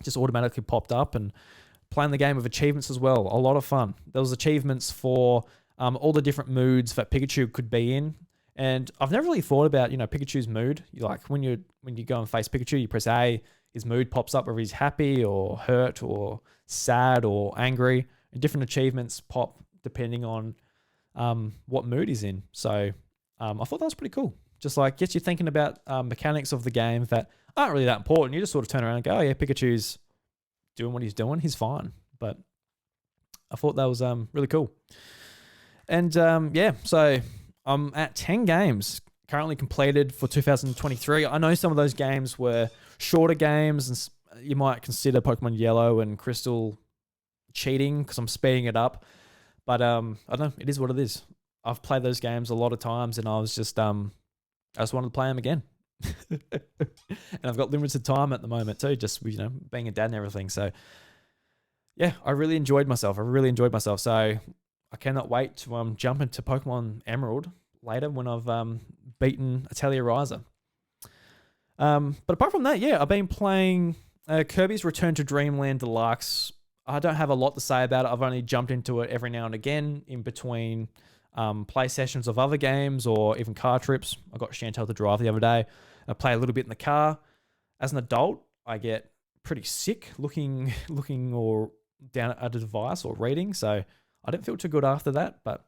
A: just automatically popped up, and playing the game with achievements as well. A lot of fun. There was achievements for all the different moods that Pikachu could be in. And I've never really thought about, Pikachu's mood. Like when you go and face Pikachu, you press A, his mood pops up whether he's happy or hurt or sad or angry. And different achievements pop depending on what mood he's in. So I thought that was pretty cool. Just like gets you thinking about mechanics of the game that aren't really that important. You just sort of turn around and go, oh yeah, Pikachu's doing what he's doing. He's fine. But I thought that was really cool. And so I'm at 10 games currently completed for 2023. I know some of those games were shorter games, and you might consider Pokemon Yellow and Crystal cheating because I'm speeding it up. But I don't know. It is what it is. I've played those games a lot of times, and I just wanted to play them again. And I've got limited time at the moment too, just being a dad and everything. So yeah, I really enjoyed myself. So I cannot wait to jump into Pokemon Emerald later when I've beaten Atelier Ryza. But apart from that, yeah, I've been playing Kirby's Return to Dreamland Deluxe. I don't have a lot to say about it. I've only jumped into it every now and again in between play sessions of other games or even car trips. I got Chantel to drive the other day. I play a little bit in the car. As an adult, I get pretty sick looking or down at a device or reading. So I didn't feel too good after that, but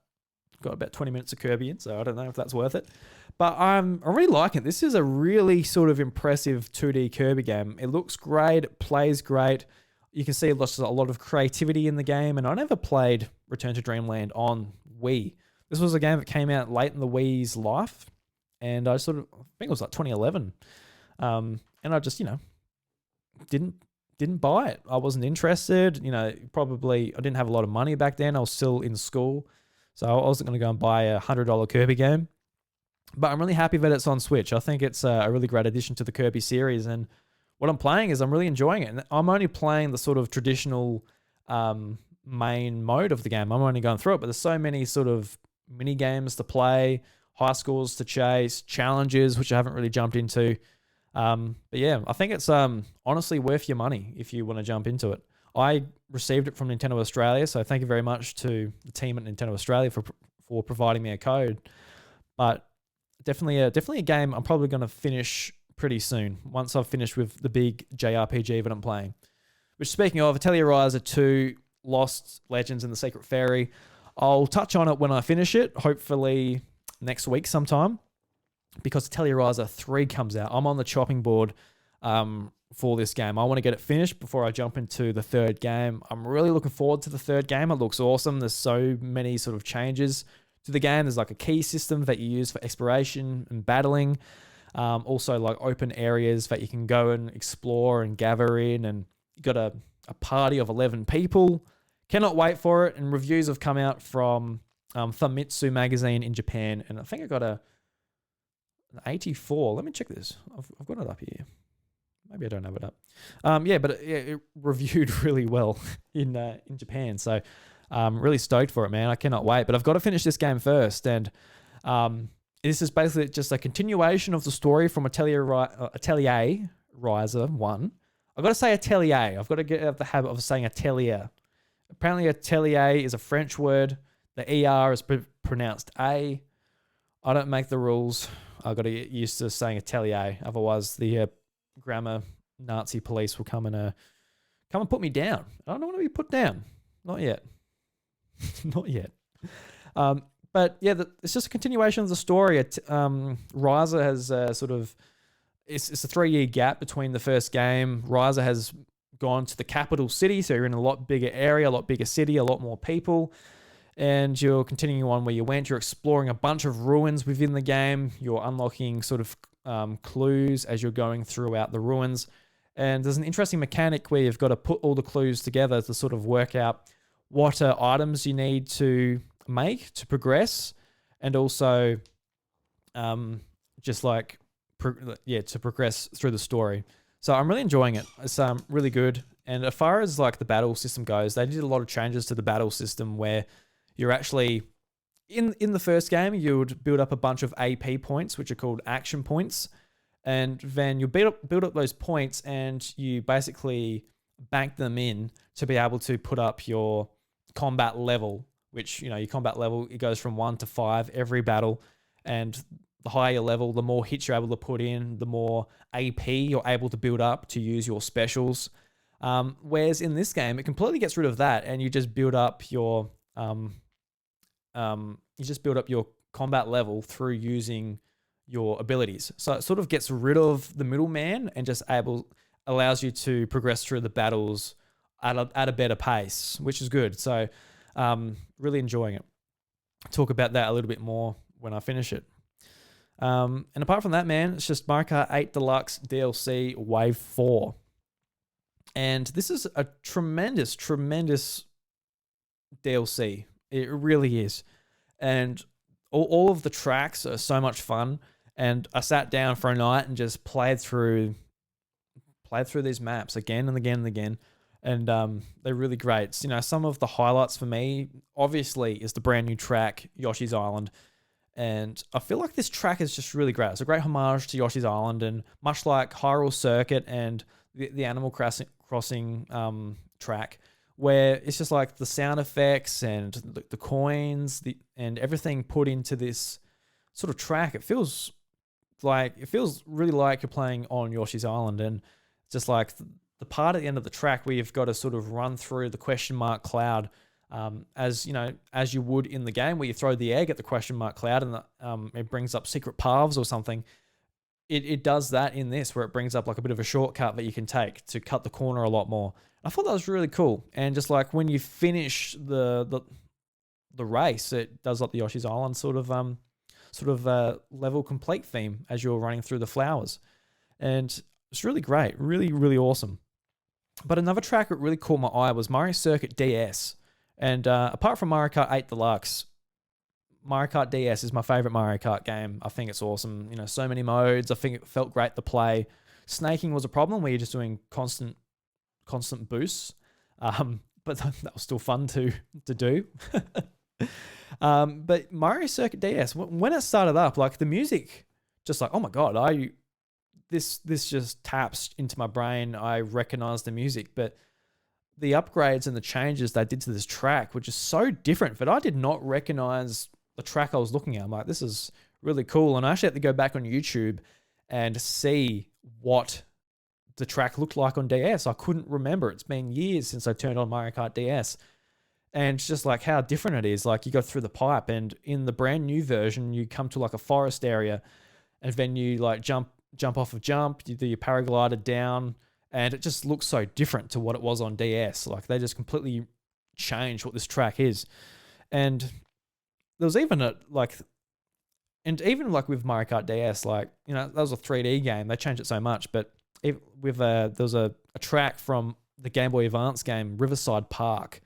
A: got about 20 minutes of Kirby in, so I don't know if that's worth it. But I'm really liking it. This is a really sort of impressive 2D Kirby game. It looks great. It plays great. You can see a lot of creativity in the game, and I never played Return to Dreamland on Wii. This was a game that came out late in the Wii's life, and I think it was like 2011. And I just, didn't buy it. I wasn't interested. Probably I didn't have a lot of money back then. I was still in school, so I wasn't going to go and buy a $100 Kirby game. But I'm really happy that it's on Switch. I think it's a really great addition to the Kirby series, and what I'm playing is I'm really enjoying it. And I'm only playing the sort of traditional main mode of the game. I'm only going through it, but there's so many sort of mini games to play, high scores to chase, challenges, which I haven't really jumped into. But yeah, I think it's honestly worth your money if you want to jump into it. I received it from Nintendo Australia, so thank you very much to the team at Nintendo Australia for providing me a code. But definitely a game I'm probably going to finish pretty soon once I've finished with the big JRPG that I'm playing. Which, speaking of, Atelier Ryza 2, Lost Legends and the Secret Fairy, I'll touch on it when I finish it, hopefully next week sometime, because Atelier Ryza 3 comes out. I'm on the chopping board for this game. I want to get it finished before I jump into the third game. I'm really looking forward to the third game. It looks awesome. There's so many sort of changes to the game. There's like a key system that you use for exploration and battling. Also like open areas that you can go and explore and gather in, and you got a party of 11 people. Cannot wait for it. And reviews have come out from Famitsu magazine in Japan, and I think I got an 84. Let me check this. I've got it up here. Maybe I don't have it up. But it reviewed really well in Japan. So really stoked for it, man. I cannot wait. But I've got to finish this game first, and this is basically just a continuation of the story from Atelier Ryza 1. I've got to say Atelier. I've got to get out of the habit of saying Atelier. Apparently Atelier is a French word. The ER is pronounced A. I don't make the rules. I've got to get used to saying Atelier. Otherwise, the grammar Nazi police will come and put me down. I don't want to be put down. Not yet. Not yet. But yeah, it's just a continuation of the story. Ryza has it's a 3-year gap between the first game. Ryza has gone to the capital city, so you're in a lot bigger area, a lot bigger city, a lot more people. And you're continuing on where you went. You're exploring a bunch of ruins within the game. You're unlocking sort of clues as you're going throughout the ruins. And there's an interesting mechanic where you've got to put all the clues together to sort of work out what items you need to make to progress, and also to progress through the story. So I'm really enjoying it. It's really good. And as far as like the battle system goes, they did a lot of changes to the battle system where you're actually in the first game, you would build up a bunch of AP points, which are called action points. And then you build up those points, and you basically bank them in to be able to put up your combat level, which, your combat level, it goes from 1 to 5 every battle. And the higher your level, the more hits you're able to put in, the more AP you're able to build up to use your specials. Whereas in this game, it completely gets rid of that, and you just build up your combat level through using your abilities. So it sort of gets rid of the middleman and just allows you to progress through the battles at a better pace, which is good. So really enjoying it. Talk about that a little bit more when I finish it. And apart from that, man, it's just Mario Kart 8 Deluxe DLC Wave 4. And this is a tremendous, tremendous DLC. It really is. And all of the tracks are so much fun. And I sat down for a night and just played through these maps again and again and again. And they're really great. So, some of the highlights for me, obviously, is the brand new track, Yoshi's Island. And I feel like this track is just really great. It's a great homage to Yoshi's Island, and much like Hyrule Circuit and the Animal Crossing track, where it's just like the sound effects and the coins and everything put into this sort of track. It feels really like you're playing on Yoshi's Island, and just like the part at the end of the track where you've got to sort of run through the question mark cloud, as you would in the game, where you throw the egg at the question mark cloud and it brings up secret paths or something. It does that in this, where it brings up like a bit of a shortcut that you can take to cut the corner a lot more. I thought that was really cool. And just like when you finish the race, it does like the Yoshi's Island sort of level complete theme as you're running through the flowers. And it's really great, really, really awesome. But another track that really caught my eye was Mario Circuit DS. And apart from Mario Kart 8 Deluxe, Mario Kart DS is my favorite Mario Kart game. I think it's awesome. So many modes. I think it felt great to play. Snaking was a problem where you're just doing constant boosts. But that was still fun to do. But Mario Circuit DS, when it started up, like the music, just like, oh my God, this just taps into my brain. I recognize the music, but the upgrades and the changes they did to this track were just so different that I did not recognize the track I was looking at. I'm like, this is really cool. And I actually had to go back on YouTube and see what the track looked like on DS. I couldn't remember. It's been years since I turned on Mario Kart DS. And it's just like how different it is. Like you go through the pipe, and in the brand new version, you come to like a forest area, and then you like jump off a jump, you do your paraglider down, and it just looks so different to what it was on DS. Like they just completely changed what this track is. And there was even even like with Mario Kart DS, like, that was a 3D game. They changed it so much, but there was a track from the Game Boy Advance game, Riverside Park.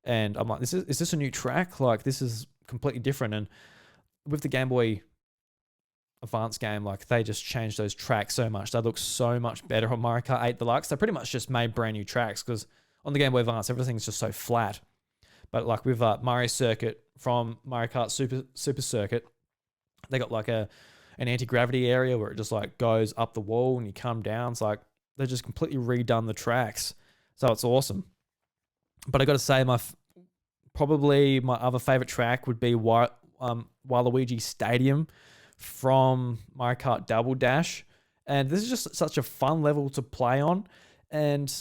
A: And I'm like, is this a new track? Like, this is completely different. And with the Game Boy Advance game, like, they just changed those tracks so much. They look so much better on Mario Kart 8 Deluxe. They pretty much just made brand new tracks, because on the Game Boy Advance, everything's just so flat. But like with Mario Circuit from Mario Kart Super Circuit, they got like an anti-gravity area where it just like goes up the wall and you come down. It's like they just completely redone the tracks. So it's awesome. But I got to say, probably my other favorite track would be Waluigi Stadium from Mario Kart Double Dash. And this is just such a fun level to play on. And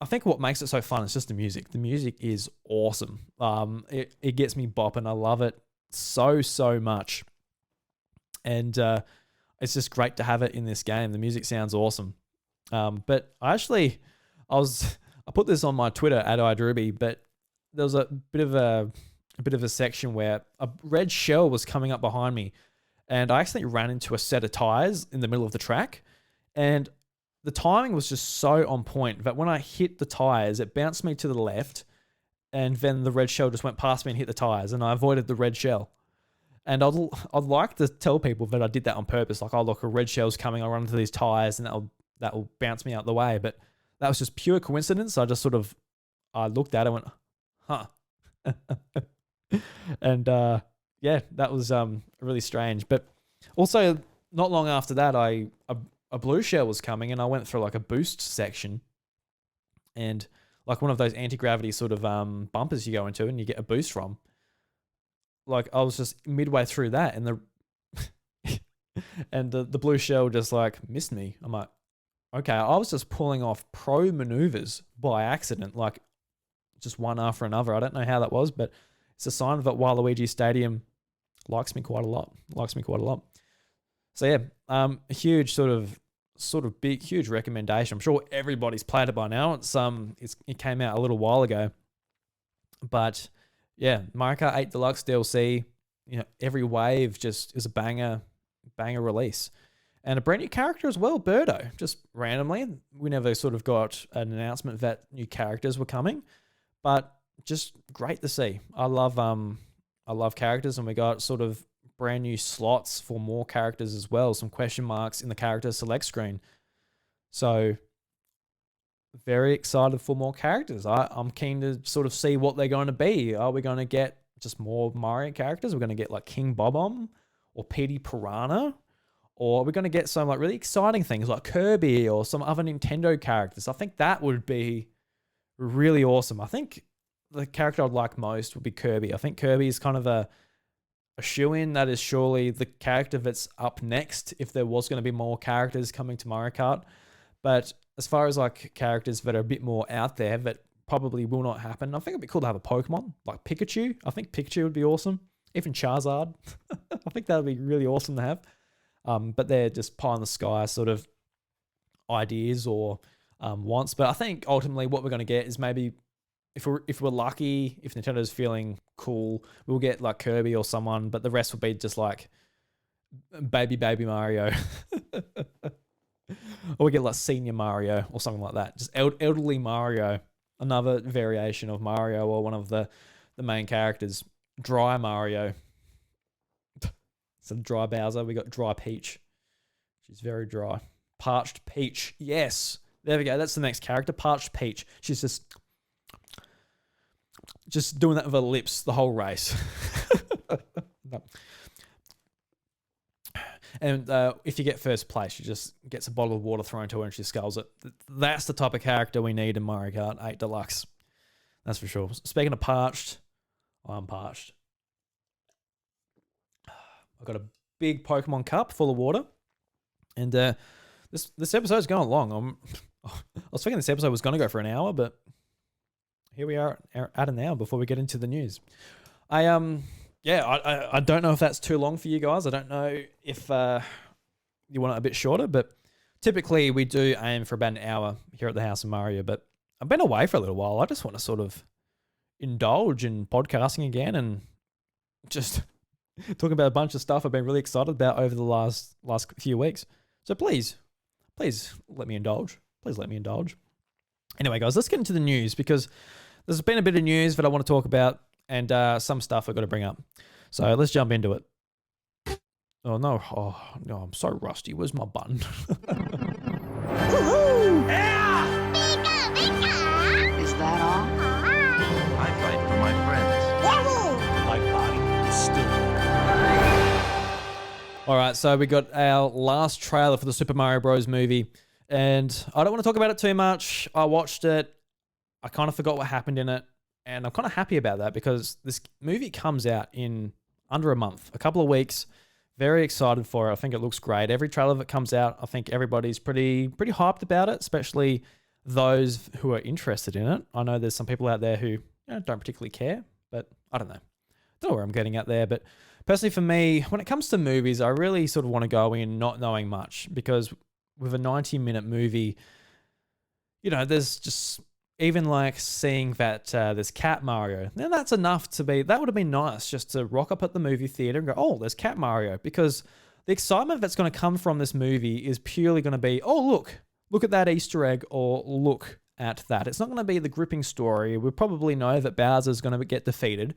A: I think what makes it so fun is just the music. The music is awesome. It gets me bopping. I love it so much. And it's just great to have it in this game. The music sounds awesome. But I put this on my Twitter @iDruby, but there was a bit of a section where a red shell was coming up behind me, and I accidentally ran into a set of tires in the middle of the track, and the timing was just so on point that when I hit the tires, it bounced me to the left, and then the red shell just went past me and hit the tires, and I avoided the red shell. And I'd like to tell people that I did that on purpose, like, oh look, a red shell's coming, I'll run into these tires, and that'll bounce me out the way, but that was just pure coincidence. I just I looked at it and went, huh. And yeah, that was really strange. But also, not long after that, a blue shell was coming, and I went through like a boost section, and like one of those anti-gravity sort of bumpers you go into and you get a boost from. Like I was just midway through that, and the blue shell just like missed me. I'm like, okay, I was just pulling off pro maneuvers by accident, like just one after another. I don't know how that was, but it's a sign that Waluigi Stadium likes me quite a lot. So yeah, a huge sort of big, huge recommendation. I'm sure everybody's played it by now. It came out a little while ago, but yeah, Mario Kart 8 Deluxe DLC. Every wave just is a banger. banger release. And a brand new character as well, Birdo. Just randomly. We never sort of got an announcement that new characters were coming, but just great to see. I love characters, and we got sort of brand new slots for more characters as well. Some question marks in the character select screen. So very excited for more characters. I'm keen to sort of see what they're going to be. Are we going to get just more Mario characters? We're going to get like King Bob-omb or Petey Piranha? Or are we going to get some like really exciting things like Kirby or some other Nintendo characters? I think that would be really awesome. I think the character I'd like most would be Kirby. I think Kirby is kind of a shoe-in. That is surely the character that's up next if there was going to be more characters coming to Mario Kart. But as far as like characters that are a bit more out there that probably will not happen, I think it'd be cool to have a Pokemon like Pikachu. I think Pikachu would be awesome. Even Charizard. I think that would be really awesome to have. But they're just pie in the sky sort of ideas or wants. But I think ultimately what we're going to get is maybe if we're lucky, if Nintendo's feeling cool, we'll get like Kirby or someone, but the rest will be just like baby Mario. Or we get like senior Mario or something like that. Just elderly Mario, another variation of Mario or one of the main characters. Dry Mario. So dry Bowser, we got dry Peach. She's very dry. Parched Peach. Yes. There we go. That's the next character. Parched Peach. She's just doing that with her lips the whole race. No. And if you get first place, she just gets a bottle of water thrown to her and she sculls it. That's the type of character we need in Mario Kart 8 Deluxe. That's for sure. Speaking of parched, I'm parched. I've got a big Pokemon cup full of water. And this episode's going long. I was thinking this episode was going to go for an hour, but here we are at an hour before we get into the news. I don't know if that's too long for you guys. I don't know if you want it a bit shorter, but typically we do aim for about an hour here at the House of Mario, but I've been away for a little while. I just want to sort of indulge in podcasting again and just talking about a bunch of stuff I've been really excited about over the last few weeks. So please let me indulge. Please let me indulge. Anyway, guys, let's get into the news because there's been a bit of news that I want to talk about and some stuff I've got to bring up. So let's jump into it. Oh, no, I'm so rusty. Where's my button?
B: Woohoo! Yeah! Pika, pika!
C: Is that all?
B: I fight for my friends.
C: Yahoo!
B: My body is still.
A: All right, so we got our last trailer for the Super Mario Bros. Movie, and I don't want to talk about it too much. I watched it. I kind of forgot what happened in it, and I'm kind of happy about that because this movie comes out in under a month, a couple of weeks. Very excited for it. I think it looks great. Every trailer that comes out, I think everybody's pretty hyped about it, especially those who are interested in it. I know there's some people out there who don't particularly care, but I don't know. Don't know where I'm getting at there, but personally for me, when it comes to movies, I really sort of want to go in not knowing much because with a 90-minute movie, there's just even like seeing that there's Cat Mario. Now that's enough that would have been nice just to rock up at the movie theater and go, oh, there's Cat Mario, because the excitement that's going to come from this movie is purely going to be, oh, look at that Easter egg, or look at that. It's not going to be the gripping story. We probably know that Bowser's going to get defeated.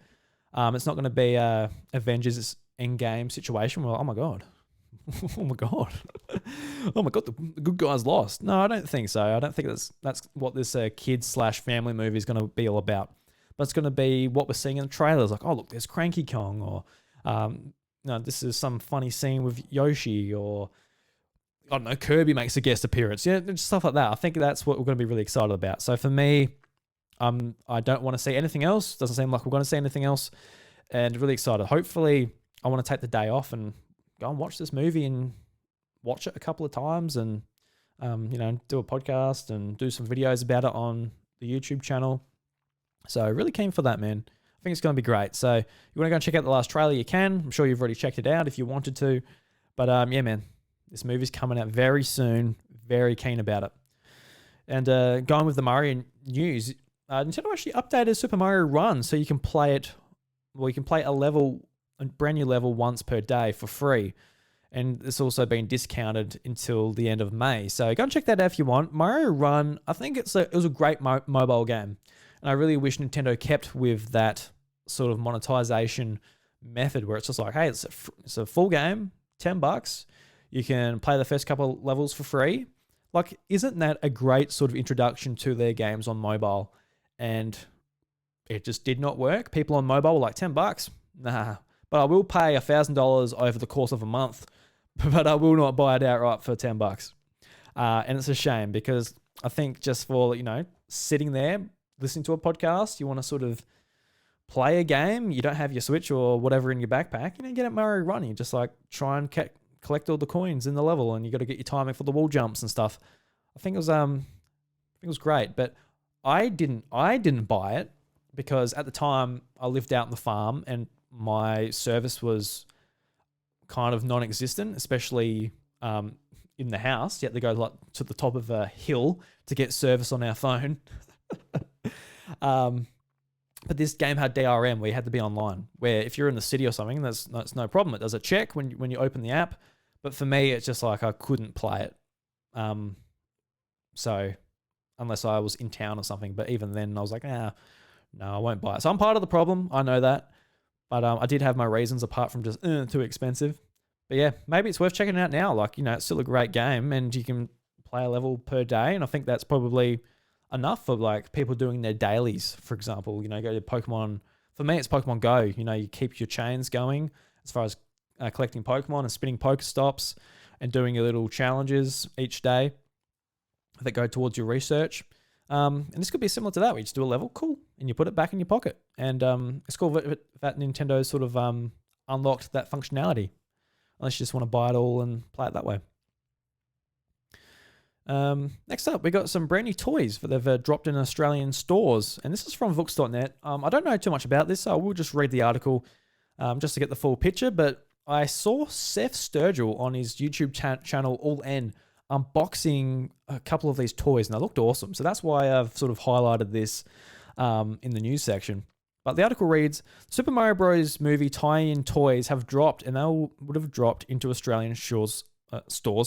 A: It's not going to be a Avengers Endgame situation where, oh my God, oh my God, oh my God, the good guys lost. No, I don't think so. I don't think that's what this kid/family movie is going to be all about. But it's going to be what we're seeing in the trailers, like, oh look, there's Cranky Kong, or this is some funny scene with Yoshi, or I don't know, Kirby makes a guest appearance. Yeah, just stuff like that. I think that's what we're going to be really excited about. So for me, I don't want to see anything else. Doesn't seem like we're going to see anything else, and really excited. Hopefully, I want to take the day off and go and watch this movie and watch it a couple of times and, do a podcast and do some videos about it on the YouTube channel. So really keen for that, man. I think it's going to be great. So you want to go and check out the last trailer, you can. I'm sure you've already checked it out if you wanted to. But yeah, man, this movie's coming out very soon. Very keen about it. And going with the Mario news, Nintendo actually updated Super Mario Run so you can play it. Well, you can play a brand new level once per day for free. and it's also been discounted until the end of May. So go and check that out if you want. Mario Run, I think it was a great mobile game, and I really wish Nintendo kept with that sort of monetization method where it's just like, hey, it's a full game, $10. You can play the first couple of levels for free. Like, isn't that a great sort of introduction to their games on mobile? And it just did not work. People on mobile were like, $10? Nah. But I will pay $1,000 over the course of a month, but I will not buy it outright for $10. And it's a shame because I think just for, sitting there, listening to a podcast, you want to sort of play a game, you don't have your Switch or whatever in your backpack, get at Mario Run. You just like try and collect all the coins in the level, and you got to get your timing for the wall jumps and stuff. I think it was great, but I didn't buy it because at the time I lived out in the farm and my service was kind of non-existent, especially in the house. You had to go like to the top of a hill to get service on our phone. But this game had DRM where you had to be online, where if you're in the city or something, that's no problem. It does a check when you open the app. But for me, it's just like I couldn't play it. So unless I was in town or something. But even then, I was like, no, I won't buy it. So I'm part of the problem. I know that. But I did have my reasons apart from just too expensive. But yeah, maybe it's worth checking it out now. Like, it's still a great game and you can play a level per day. And I think that's probably enough for like people doing their dailies, for example. Go to Pokemon. For me, it's Pokemon Go. You keep your chains going as far as collecting Pokemon and spinning Pokestops and doing your little challenges each day that go towards your research. And this could be similar to that. We just do a level, cool, and you put it back in your pocket. And it's cool that Nintendo sort of unlocked that functionality. Unless you just want to buy it all and play it that way. Next up, we got some brand new toys that they've dropped in Australian stores. And this is from Vooks.net. I don't know too much about this, so I will just read the article just to get the full picture. But I saw Seth Sturgill on his YouTube channel, All N, unboxing a couple of these toys, and they looked awesome. So that's why I've sort of highlighted this in the news section. But the article reads, Super Mario Bros. Movie tie-in toys have dropped, and they would have dropped into Australian stores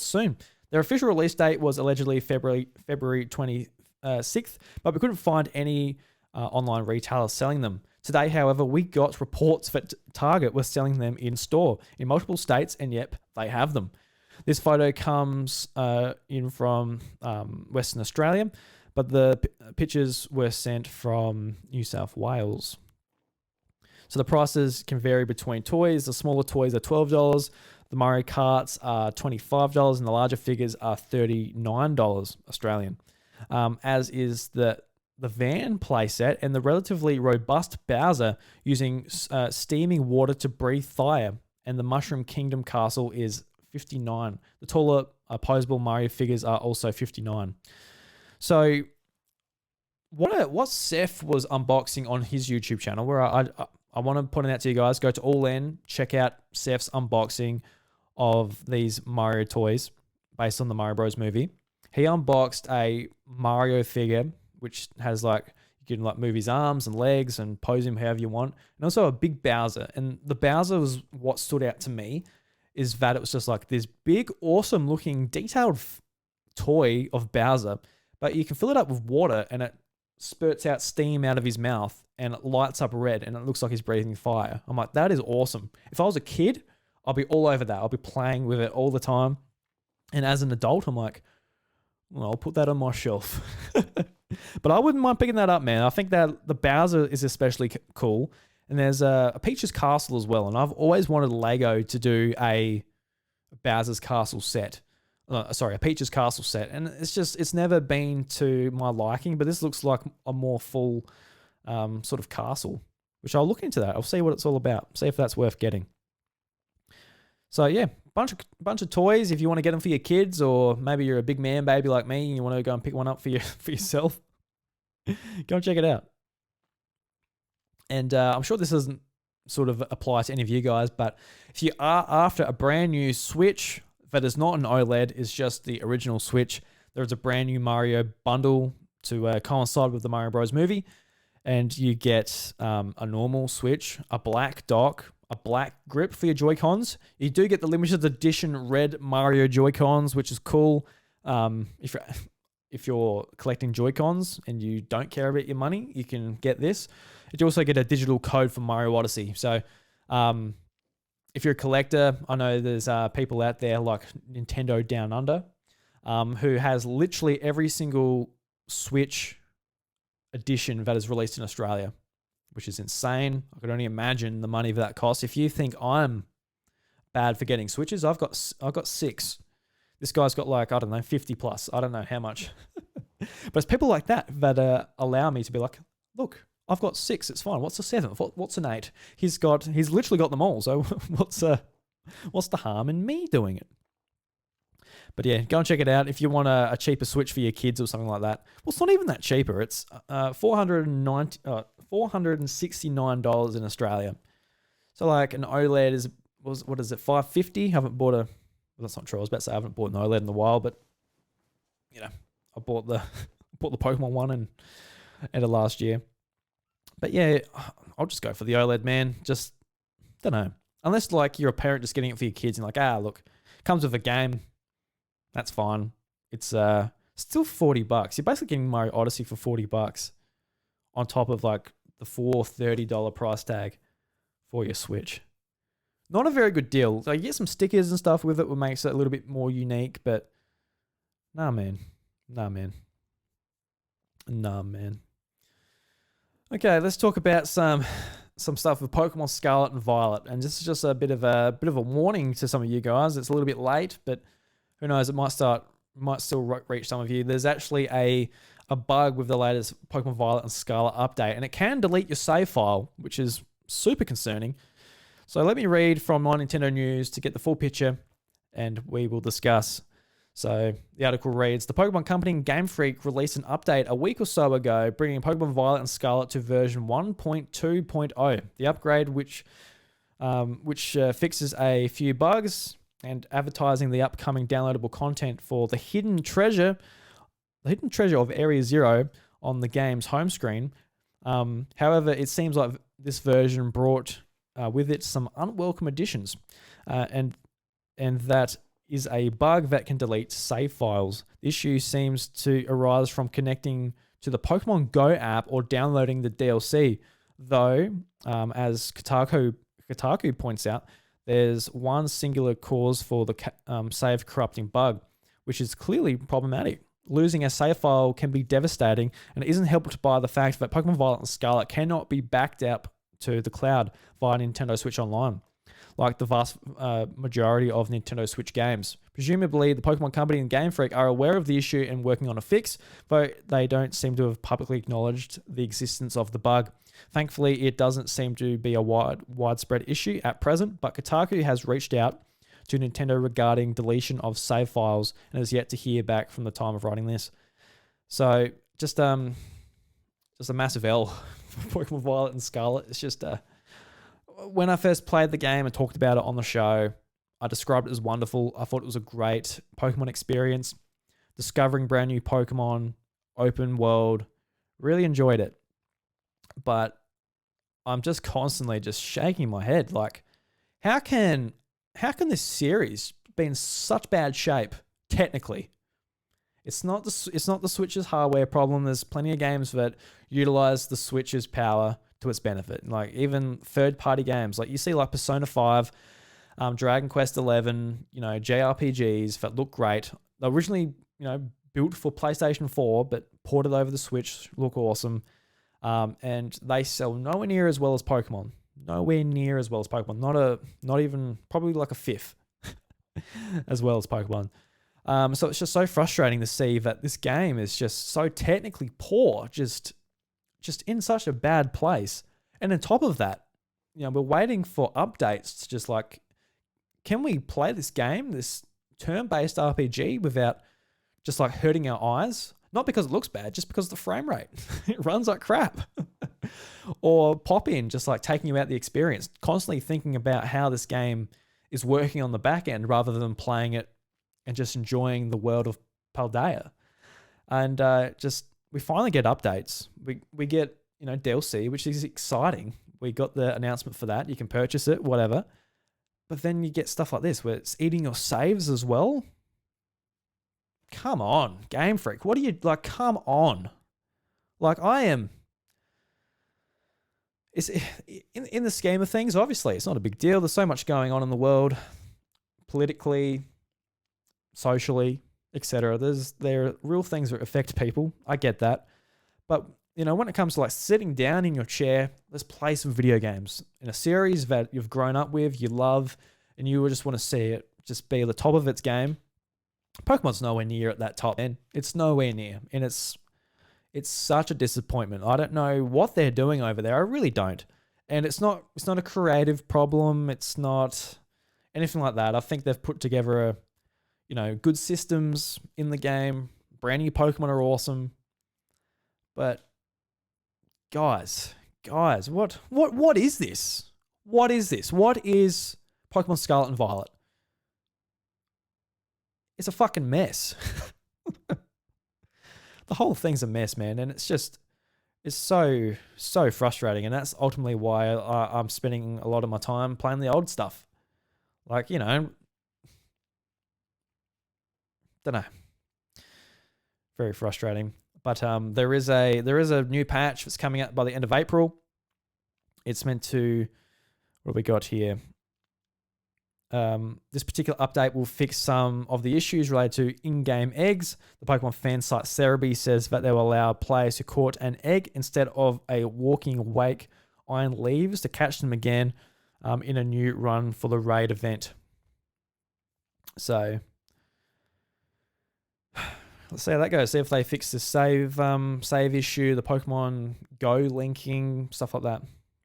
A: soon. Their official release date was allegedly February 26th, but we couldn't find any online retailers selling them. Today, however, we got reports that Target was selling them in store in multiple states, and yep, they have them. This photo comes in from Western Australia, but the pictures were sent from New South Wales. So the prices can vary between toys. The smaller toys are $12. The Mario Karts are $25, and the larger figures are $39 Australian. As is the van playset and the relatively robust Bowser using steaming water to breathe fire, and the Mushroom Kingdom Castle is $59. The taller opposable Mario figures are also $59. So what Seth was unboxing on his YouTube channel, where I want to point it out to you guys, go to All In, check out Seth's unboxing of these Mario toys based on the Mario Bros. Movie. He unboxed a Mario figure, which has like, you can like move his arms and legs and pose him however you want. And also a big Bowser. And the Bowser was what stood out to me, is that it was just like this big, awesome looking, detailed toy of Bowser, but you can fill it up with water and it spurts out steam out of his mouth and it lights up red and it looks like he's breathing fire. I'm like, that is awesome. If I was a kid, I'll be all over that. I'll be playing with it all the time. And as an adult, I'm like, well, I'll put that on my shelf. But I wouldn't mind picking that up, man. I think that the Bowser is especially cool. And there's a Peach's Castle as well. And I've always wanted Lego to do a Bowser's Castle set. A Peach's Castle set. And it's never been to my liking, but this looks like a more full sort of castle, which I'll look into that. I'll see what it's all about. See if that's worth getting. So yeah, bunch of toys if you want to get them for your kids, or maybe you're a big man baby like me and you want to go and pick one up for yourself. Go and check it out. And I'm sure this doesn't sort of apply to any of you guys, but if you are after a brand new Switch that is not an OLED, is just the original Switch, there's a brand new Mario bundle to coincide with the Mario Bros. Movie, and you get a normal Switch, a black dock, a black grip for your Joy-Cons. You do get the limited edition red Mario Joy-Cons, which is cool. If you're collecting Joy-Cons and you don't care about your money, you can get this. You also get a digital code for Mario Odyssey. So if you're a collector, I know there's people out there like Nintendo Down Under, who has literally every single Switch edition that is released in Australia, which is insane. I could only imagine the money that costs. If you think I'm bad for getting Switches, I've got 6. This guy's got like, I don't know, 50 plus. I don't know how much. But it's people like that that allow me to be like, look, I've got 6. It's fine. What's a 7th? What's an 8? He's literally got them all. So what's the harm in me doing it? But yeah, go and check it out if you want a cheaper Switch for your kids or something like that. Well, it's not even that cheaper. It's $469 in Australia. So like an OLED what is it, $550? Haven't bought a... Well, that's not true. I was about to say I haven't bought an OLED in a while, but you know, I bought the Pokemon one and end of last year. But yeah, I'll just go for the OLED, man. Just don't know. Unless like you're a parent just getting it for your kids and like, look, comes with a game. That's fine. It's still $40. You're basically getting Mario Odyssey for $40 on top of like the $430 price tag for your Switch. Not a very good deal. Like, you get some stickers and stuff with it, what makes it a little bit more unique, but nah, man. Okay, let's talk about some stuff with Pokemon Scarlet and Violet, and this is just a bit of a warning to some of you guys. It's a little bit late, but who knows? It might still reach some of you. There's actually a bug with the latest Pokemon Violet and Scarlet update, and it can delete your save file, which is super concerning. So let me read from My Nintendo News to get the full picture, and we will discuss. So the article reads, the Pokemon Company and Game Freak released an update a week or so ago, bringing Pokemon Violet and Scarlet to version 1.2.0. The upgrade, which fixes a few bugs and advertising the upcoming downloadable content for the hidden treasure of Area Zero on the game's home screen. However, it seems like this version brought with it some unwelcome additions, and that is a bug that can delete save files. The issue seems to arise from connecting to the Pokemon Go app or downloading the DLC, though, as Kotaku points out, there's one singular cause for the save corrupting bug, which is clearly problematic. Losing a save file can be devastating, and it isn't helped by the fact that Pokemon Violet and Scarlet cannot be backed up to the cloud via Nintendo Switch Online, like the vast majority of Nintendo Switch games. Presumably, the Pokemon Company and Game Freak are aware of the issue and working on a fix, though they don't seem to have publicly acknowledged the existence of the bug. Thankfully, it doesn't seem to be a widespread issue at present, but Kotaku has reached out to Nintendo regarding deletion of save files and has yet to hear back from the time of writing this. So, just a massive L for Pokemon Violet and Scarlet. It's just when I first played the game and talked about it on the show, I described it as wonderful. I thought it was a great Pokemon experience. Discovering brand new Pokemon, open world, really enjoyed it. But I'm just constantly just shaking my head. Like, how can this series be in such bad shape technically? It's not the Switch's hardware problem. There's plenty of games that utilize the Switch's power to its benefit. Like even third-party games, like you see like Persona 5, Dragon Quest 11, JRPGs that look great. They're originally, built for PlayStation 4, but ported over the Switch, look awesome. And they sell nowhere near as well as Pokemon. Nowhere near as well as Pokemon. Not even probably like a fifth as well as Pokemon. So it's just so frustrating to see that this game is just so technically poor, just in such a bad place. And on top of that, we're waiting for updates to just like, can we play this game, this turn-based RPG, without just like hurting our eyes? Not because it looks bad, just because of the frame rate. It runs like crap. Or pop in, just like taking you out the experience, constantly thinking about how this game is working on the back end rather than playing it and just enjoying the world of Paldea. And we finally get updates. We get, DLC, which is exciting. We got the announcement for that. You can purchase it, whatever. But then you get stuff like this where it's eating your saves as well. Come on, Game Freak. What are you like? Come on. Like I am. It's in the scheme of things, obviously, it's not a big deal. There's so much going on in the world, politically, socially, etc. There are real things that affect people. I get that. But, you know, when it comes to like sitting down in your chair, let's play some video games in a series that you've grown up with, you love, and you just want to see it just be at the top of its game. Pokemon's nowhere near at that top end. It's nowhere near. And it's such a disappointment. I don't know what they're doing over there. I really don't. And it's not a creative problem. It's not anything like that. I think they've put together good systems in the game. Brand new Pokemon are awesome. But guys, what is this? What is this? What is Pokemon Scarlet and Violet? It's a fucking mess. The whole thing's a mess, man, and it's so frustrating, and that's ultimately why I'm spending a lot of my time playing the old stuff. Like, don't know, very frustrating. But there is a new patch that's coming out by the end of April. It's meant to, what have we got here? This particular update will fix some of the issues related to in-game eggs. The Pokemon fan site Cerebi says that they will allow players to court an egg instead of a walking wake iron leaves to catch them again in a new run for the raid event. So let's see how that goes. See if they fix the save issue, the Pokemon Go linking, stuff like that.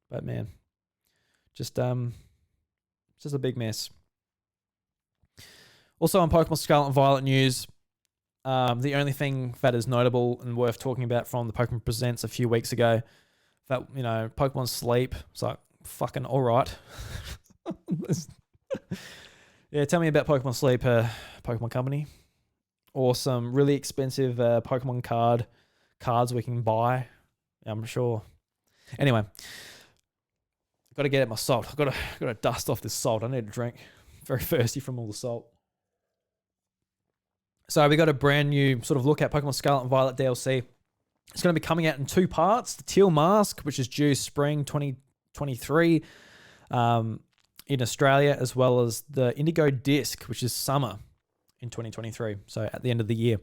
A: But man, just a big mess. Also on Pokemon Scarlet and Violet news, the only thing that is notable and worth talking about from the Pokemon Presents a few weeks ago, that, Pokemon Sleep, it's like, fucking alright. Yeah, tell me about Pokemon Sleep, Pokemon Company. Awesome, really expensive Pokemon cards we can buy, I'm sure. Anyway, got to get at my salt. I've got to dust off this salt. I need a drink. Very thirsty from all the salt. So we got a brand new sort of look at Pokemon Scarlet and Violet DLC. It's going to be coming out in 2 parts. The Teal Mask, which is due spring 2023 in Australia, as well as the Indigo Disc, which is summer in 2023. So at the end of the year.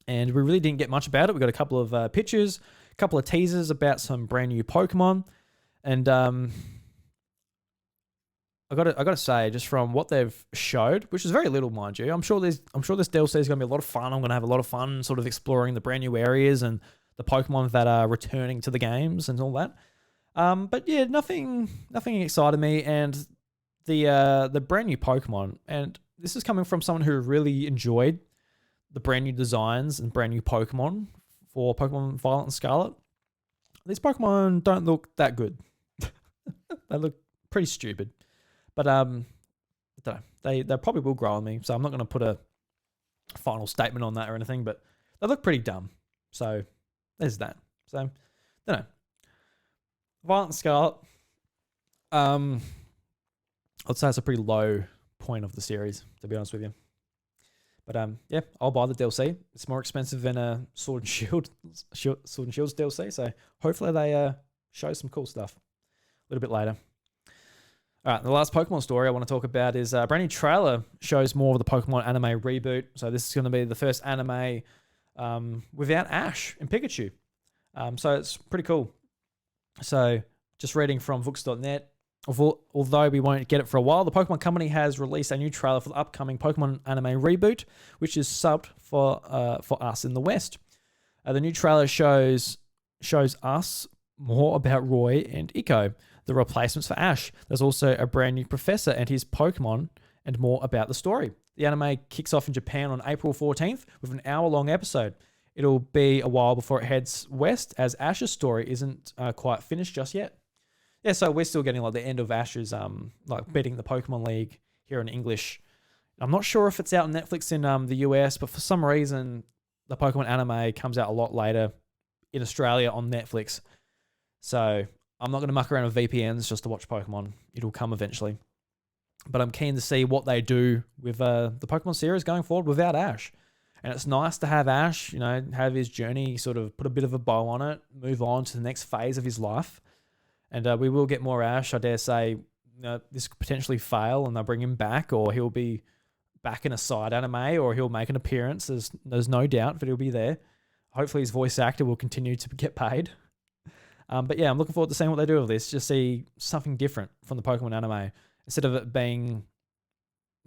A: And we really didn't get much about it. We got a couple of pictures, a couple of teasers about some brand new Pokemon. And I got to say, just from what they've showed, which is very little, mind you, I'm sure this DLC is going to be a lot of fun. I'm going to have a lot of fun, sort of exploring the brand new areas and the Pokemon that are returning to the games and all that. But yeah, nothing excited me. And the brand new Pokemon, and this is coming from someone who really enjoyed the brand new designs and brand new Pokemon for Pokemon Violet and Scarlet. These Pokemon don't look that good. They look pretty stupid. But I don't know. They probably will grow on me, so I'm not going to put a final statement on that or anything, but they look pretty dumb. So there's that. So, I don't know. Violet and Scarlet, I'd say it's a pretty low point of the series, to be honest with you. But yeah, I'll buy the DLC. It's more expensive than a Sword and Shield's DLC, so hopefully they show some cool stuff a little bit later. All right, the last Pokemon story I want to talk about is a brand new trailer shows more of the Pokemon anime reboot. So this is going to be the first anime without Ash and Pikachu. So it's pretty cool. So just reading from Vooks.net, although we won't get it for a while, the Pokemon Company has released a new trailer for the upcoming Pokemon anime reboot, which is subbed for us in the West. The new trailer shows us more about Roy and Eiko, the replacements for Ash. There's also a brand new professor and his Pokemon, and more about the story. The anime kicks off in Japan on April 14th with an hour-long episode. It'll be a while before it heads west, as Ash's story isn't quite finished just yet. Yeah, so we're still getting like the end of Ash's like beating the Pokemon League here in English. I'm not sure if it's out on Netflix in the US, but for some reason the Pokemon anime comes out a lot later in Australia on Netflix. So I'm not going to muck around with VPNs just to watch Pokemon. It'll come eventually. But I'm keen to see what they do with the Pokemon series going forward without Ash. And it's nice to have Ash, have his journey, sort of put a bit of a bow on it, move on to the next phase of his life. And we will get more Ash. I dare say this could potentially fail and they'll bring him back, or he'll be back in a side anime, or he'll make an appearance. There's no doubt that he'll be there. Hopefully his voice actor will continue to get paid. But yeah, I'm looking forward to seeing what they do with this. Just see something different from the Pokemon anime. Instead of it being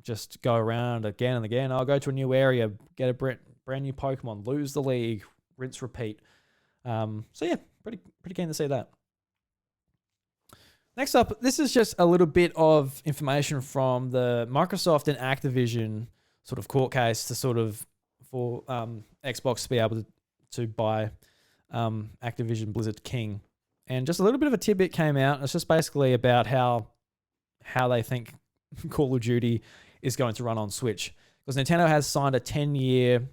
A: just go around again and again, I'll go to a new area, get a brand new Pokemon, lose the league, rinse, repeat. So yeah, pretty keen to see that. Next up, this is just a little bit of information from the Microsoft and Activision sort of court case for Xbox to be able to buy Activision Blizzard King. And just a little bit of a tidbit came out. It's just basically about how they think Call of Duty is going to run on Switch. Because Nintendo has signed a 10-year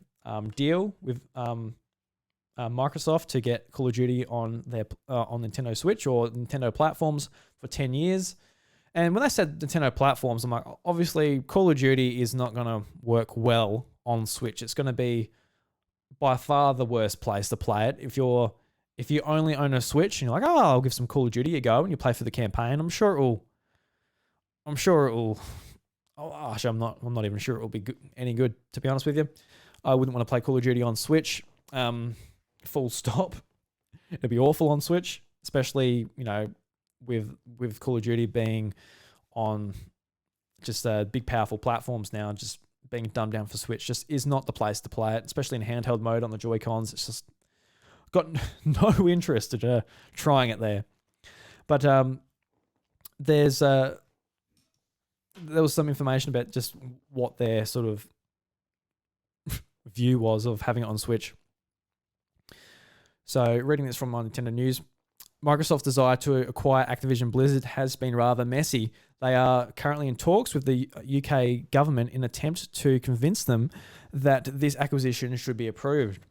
A: deal with Microsoft to get Call of Duty on their on Nintendo Switch or Nintendo platforms for 10 years. And when they said Nintendo platforms, I'm like, obviously Call of Duty is not going to work well on Switch. It's going to be by far the worst place to play it. If you only own a Switch and you're like, oh, I'll give some Call of Duty a go, and you play for the campaign, I'm sure it will. Oh, actually, I'm not even sure it will be any good, to be honest with you. I wouldn't want to play Call of Duty on Switch. Full stop. It'd be awful on Switch, especially with Call of Duty being on just big powerful platforms now, and just being dumbed down for Switch just is not the place to play it, especially in handheld mode on the Joy-Cons. It's just got no interest in trying it there. But there was some information about just what their sort of view was of having it on Switch. So reading this from my Nintendo News, Microsoft's desire to acquire Activision Blizzard has been rather messy. They are currently in talks with the UK government in an attempt to convince them that this acquisition should be approved.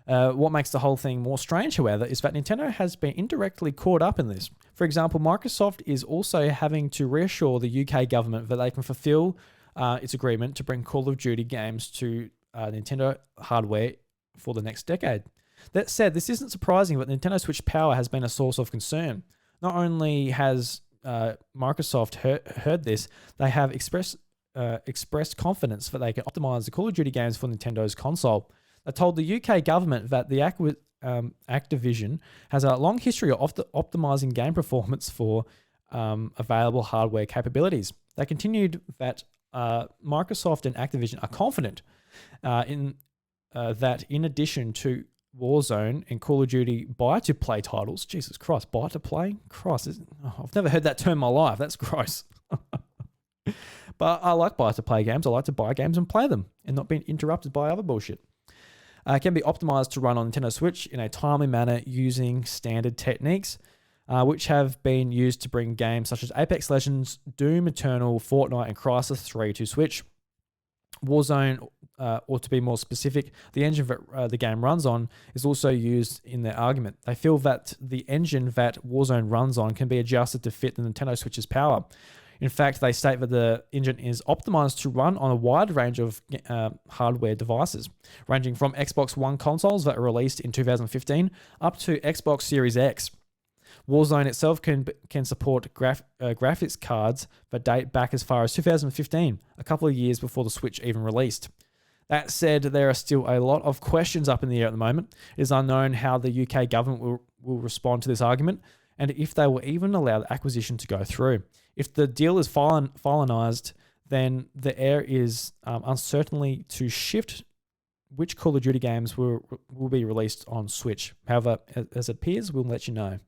A: What makes the whole thing more strange, however, is that Nintendo has been indirectly caught up in this. For example, Microsoft is also having to reassure the UK government that they can fulfill its agreement to bring Call of Duty games to Nintendo hardware for the next decade. That said, this isn't surprising, but Nintendo Switch power has been a source of concern. Not only has Microsoft heard this, they have expressed confidence that they can optimize the Call of Duty games for Nintendo's console. They told the UK government that the Activision has a long history of optimizing game performance for available hardware capabilities. They continued that Microsoft and Activision are confident that in addition to Warzone and Call of Duty buy-to-play titles, Jesus Christ, buy-to-play? Christ, I've never heard that term in my life. That's gross. But I like buy-to-play games. I like to buy games and play them and not being interrupted by other bullshit. It can be optimized to run on Nintendo Switch in a timely manner using standard techniques, which have been used to bring games such as Apex Legends, Doom Eternal, Fortnite, and Crysis 3 to Switch. Warzone, or to be more specific, the engine that the game runs on is also used in their argument. They feel that the engine that Warzone runs on can be adjusted to fit the Nintendo Switch's power. In fact, they state that the engine is optimized to run on a wide range of hardware devices, ranging from Xbox One consoles that were released in 2015 up to Xbox Series X. Warzone itself can support graphics cards that date back as far as 2015, a couple of years before the Switch even released. That said, there are still a lot of questions up in the air at the moment. It is unknown how the UK government will respond to this argument, and if they will even allow the acquisition to go through. If the deal is finalized, then the air is uncertainly to shift which Call of Duty games will be released on Switch. However, as it appears, we'll let you know.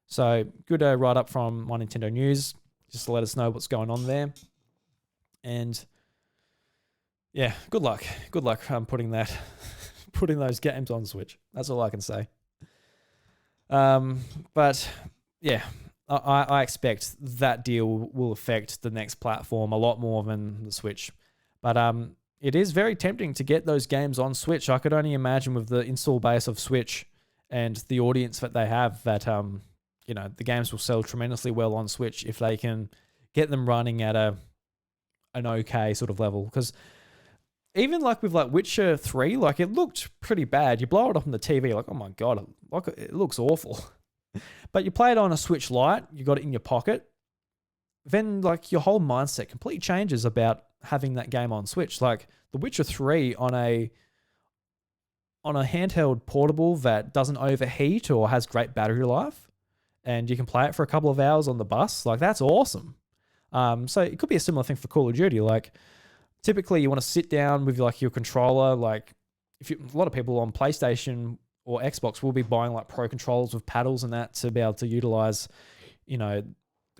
A: So, good write-up from My Nintendo News, just to let us know what's going on there. And, yeah, good luck. Good luck putting those games on Switch. That's all I can say. But, yeah, I expect that deal will affect the next platform a lot more than the Switch. But it is very tempting to get those games on Switch. I could only imagine with the install base of Switch and the audience that they have that you know, the games will sell tremendously well on Switch if they can get them running at an okay sort of level. Because even like with like Witcher 3, like it looked pretty bad. You blow it up on the TV, like, oh my God, it looks awful. But you play it on a Switch Lite, you got it in your pocket, then like your whole mindset completely changes about having that game on Switch. Like The Witcher 3 on a handheld portable that doesn't overheat or has great battery life, and you can play it for a couple of hours on the bus, like that's awesome. So it could be a similar thing for Call of Duty. Like typically you want to sit down with like your controller. Like a lot of people on PlayStation or Xbox will be buying like pro controllers with paddles and that to be able to utilize, you know,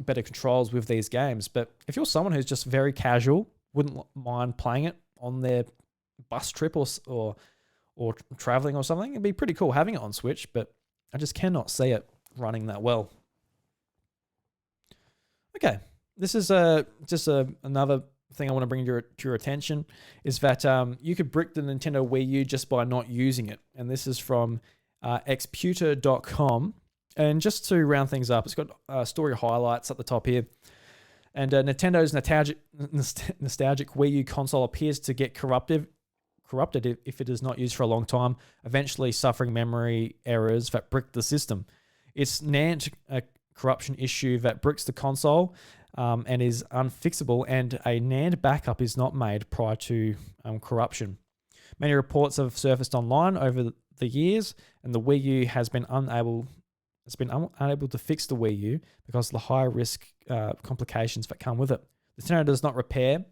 A: better controls with these games. But if you're someone who's just very casual, wouldn't mind playing it on their bus trip or traveling or something, it'd be pretty cool having it on Switch, but I just cannot see it running that well. Okay, this is another thing I want to bring to your attention is that you could brick the Nintendo Wii U just by not using it. And this is from exputer.com. And just to round things up, it's got story highlights at the top here. And Nintendo's nostalgic Wii U console appears to get corrupted if it is not used for a long time, eventually suffering memory errors that brick the system. It's NAND corruption issue that bricks the console and is unfixable, and a NAND backup is not made prior to corruption. Many reports have surfaced online over the years, and the Wii U has been unable to fix the Wii U because of the high risk complications that come with it. Nintendo does not repair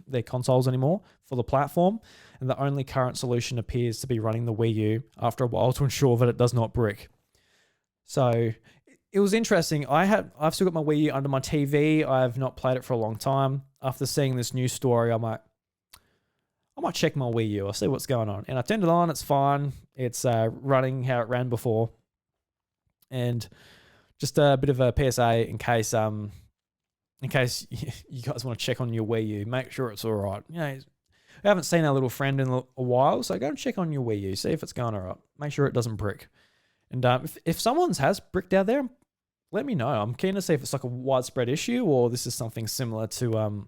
A: their consoles anymore for the platform, and the only current solution appears to be running the Wii U after a while to ensure that it does not brick. So it was interesting. I've still got my Wii U under my TV. I have not played it for a long time. After seeing this news story, I might check my Wii U. I'll see what's going on. And I turned it on. It's fine. It's running how it ran before. And just a bit of a PSA in case you guys want to check on your Wii U, make sure it's all right. You know, I haven't seen our little friend in a while, so go and check on your Wii U, see if it's going all right. Make sure it doesn't brick. And if someone's has bricked out there, let me know. I'm keen to see if it's like a widespread issue or this is something similar to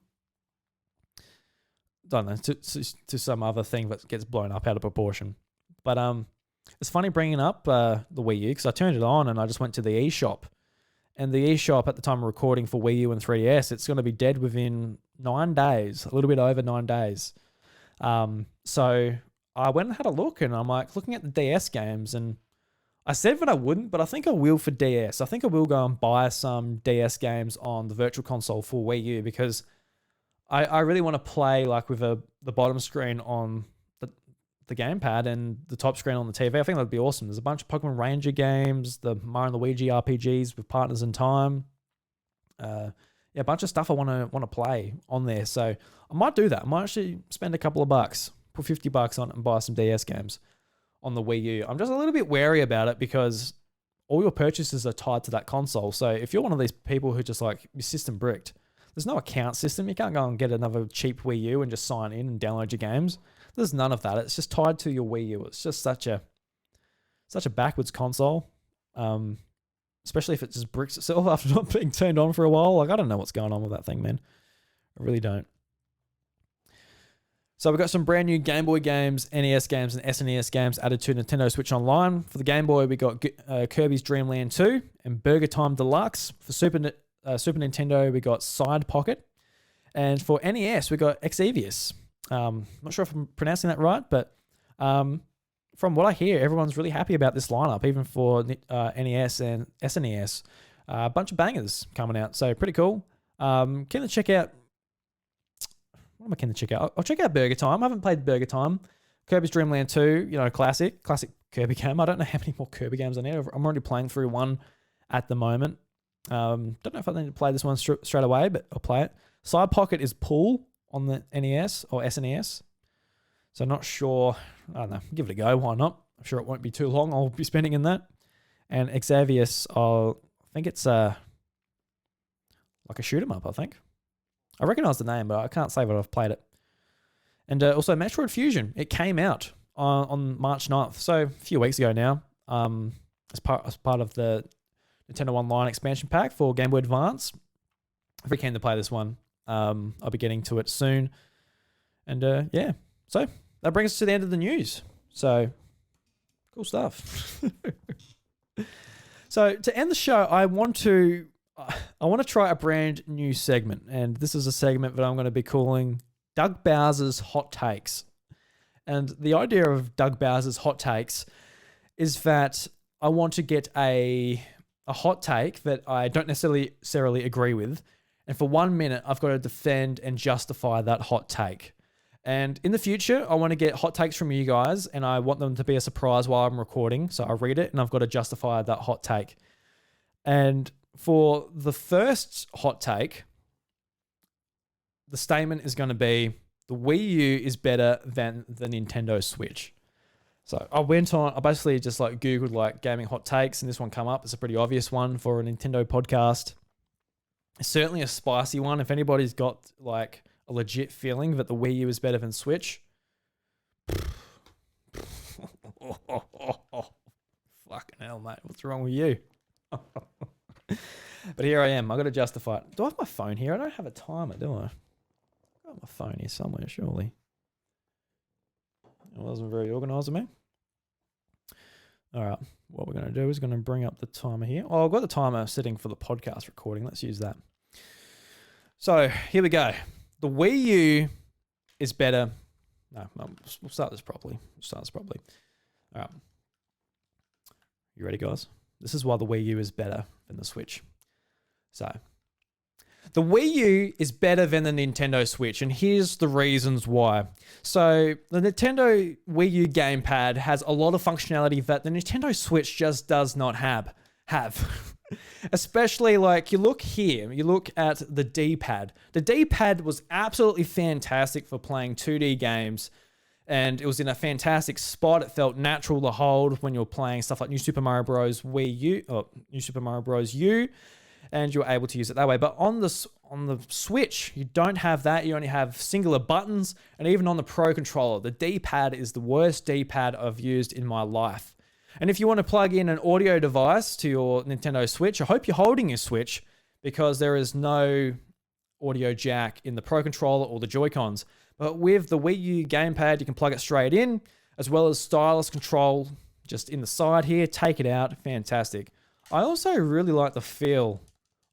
A: don't know, to some other thing that gets blown up out of proportion. But it's funny bringing up the Wii U because I turned it on and I just went to the eShop. And the eShop at the time of recording for Wii U and 3DS, it's going to be dead within 9 days, a little bit over 9 days. So I went and had a look, and I'm like looking at the DS games, and I said that I wouldn't, but I think I will for DS. I think I will go and buy some DS games on the Virtual Console for Wii U because I really want to play like with the bottom screen on the gamepad and the top screen on the TV. I think that'd be awesome. There's a bunch of Pokemon Ranger games, the Mario and Luigi RPGs with Partners in Time. Yeah, a bunch of stuff I want to play on there. So I might do that. I might actually spend a couple of bucks, put $50 on it and buy some DS games on the Wii U. I'm just a little bit wary about it because all your purchases are tied to that console. So if you're one of these people who just like your system bricked, there's no account system. You can't go and get another cheap Wii U and just sign in and download your games. There's none of that. It's just tied to your Wii U. It's just such a backwards console, especially if it just bricks itself after not being turned on for a while. Like, I don't know what's going on with that thing, man. I really don't. So we've got some brand new Game Boy games, NES games, and SNES games added to Nintendo Switch Online. For the Game Boy, we got Kirby's Dream Land 2 and Burger Time Deluxe. For Super Nintendo, we got Side Pocket. And for NES, we got Exevious. Not sure if I'm pronouncing that right, but from what I hear, everyone's really happy about this lineup, even for NES and SNES. A bunch of bangers coming out, so pretty cool. Keen to check out. What am I keen to check out? I'll check out Burger Time. I haven't played Burger Time. Kirby's Dream Land 2, you know, classic Kirby game. I don't know how many more Kirby games I need. I'm already playing through one at the moment. Don't know if I need to play this one straight away, but I'll play it. Side Pocket is Pool on the NES or SNES. So not sure. I don't know. Give it a go. Why not? I'm sure it won't be too long. I'll be spending in that. And Exavius, I think it's like a shoot 'em up, I think. I recognize the name, but I can't say that I've played it. And also Metroid Fusion. It came out on March 9th. So a few weeks ago now. As part of the Nintendo Online expansion pack for Game Boy Advance. I'm very keen to play this one. I'll be getting to it soon. And yeah, so that brings us to the end of the news. So cool stuff. So to end the show, I want to try a brand new segment, and this is a segment that I'm going to be calling Doug Bowser's Hot Takes. And the idea of Doug Bowser's Hot Takes is that I want to get a hot take that I don't necessarily agree with, and for 1 minute, I've got to defend and justify that hot take. And in the future, I want to get hot takes from you guys, and I want them to be a surprise while I'm recording. So I read it, and I've got to justify that hot take. And for the first hot take, the statement is going to be, the Wii U is better than the Nintendo Switch. So I basically just like Googled like gaming hot takes, and this one come up. It's a pretty obvious one for a Nintendo podcast. It's certainly a spicy one. If anybody's got like a legit feeling that the Wii U is better than Switch, fucking hell, mate. What's wrong with you? But here I am. I got to justify it. Do I have my phone here? I don't have a timer, do I? I've got my phone here somewhere, surely. It wasn't very organised of me. All right. What we're going to do is going to bring up the timer here. Oh, I've got the timer setting for the podcast recording. Let's use that. So here we go. The Wii U is better. No, we'll start this properly. All right. You ready, guys? This is why the Wii U is better than the Switch. So, the Wii U is better than the Nintendo Switch, and here's the reasons why. So, the Nintendo Wii U gamepad has a lot of functionality that the Nintendo Switch just does not have. Especially like you look here, you look at the D-pad. The D-pad was absolutely fantastic for playing 2D games, and it was in a fantastic spot. It felt natural to hold when you're playing stuff like New Super Mario Bros. Wii U, or New Super Mario Bros. U, and you're able to use it that way. But on the Switch, you don't have that. You only have singular buttons, and even on the Pro Controller, the D-pad is the worst D-pad I've used in my life. And if you want to plug in an audio device to your Nintendo Switch, I hope you're holding your Switch, because there is no audio jack in the Pro Controller or the Joy-Cons. But with the Wii U gamepad, you can plug it straight in, as well as stylus control just in the side here. Take it out. Fantastic. I also really like the feel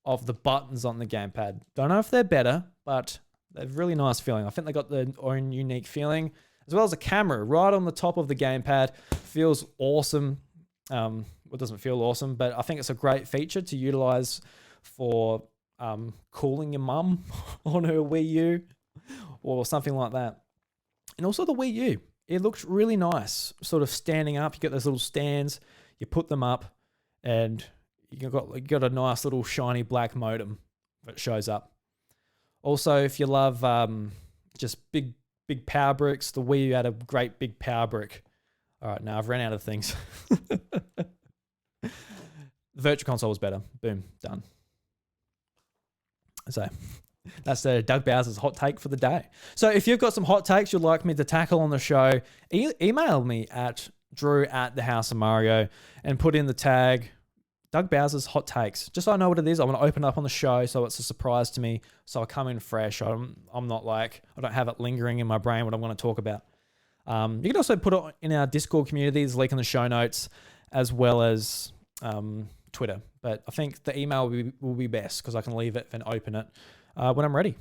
A: of the buttons on the gamepad. Don't know if they're better, but they're really nice feeling. I think they got their own unique feeling, as well as a camera right on the top of the gamepad. Feels awesome. Well, it doesn't feel awesome, but I think it's a great feature to utilize for calling your mum on her Wii U or something like that. And also the Wii U, it looks really nice, sort of standing up. You get those little stands, you put them up, and you got a nice little shiny black modem that shows up. Also, if you love just big power bricks, the Wii U had a great big power brick. All right, now I've ran out of things. The Virtual Console was better. Boom, done. So that's Doug Bowser's hot take for the day. So if you've got some hot takes you'd like me to tackle on the show, email me at drew@thehouseofmario and put in the tag Doug Bowser's hot takes. Just so I know what it is, I want to open up on the show so it's a surprise to me. So I come in fresh. I'm not like, I don't have it lingering in my brain what I'm going to talk about. You can also put it in our Discord community. There's a link in the show notes, as well as Twitter. But I think the email will be best, because I can leave it and open it when I'm ready.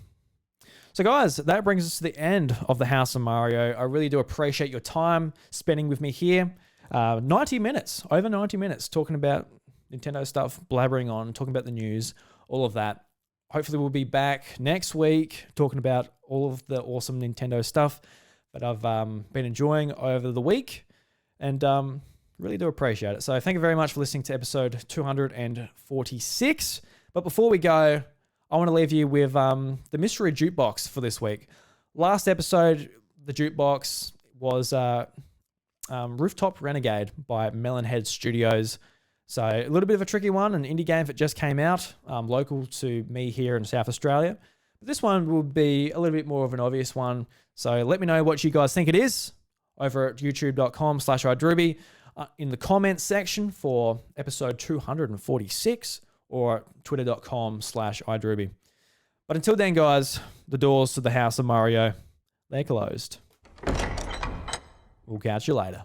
A: So guys, that brings us to the end of the House of Mario. I really do appreciate your time spending with me here. 90 minutes, over 90 minutes, talking about Nintendo stuff, blabbering on, talking about the news, all of that. Hopefully we'll be back next week talking about all of the awesome Nintendo stuff that I've been enjoying over the week, and really do appreciate it. So thank you very much for listening to episode 246. But before we go, I want to leave you with the mystery jukebox for this week. Last episode, the jukebox was Rooftop Renegade by Melonhead Studios. So a little bit of a tricky one, an indie game that just came out, local to me here in South Australia. But this one will be a little bit more of an obvious one. So let me know what you guys think it is over at youtube.com/iDruby. in the comments section for episode 246 or twitter.com/idruby. But until then, guys, the doors to the house of Mario, they're closed. We'll catch you later.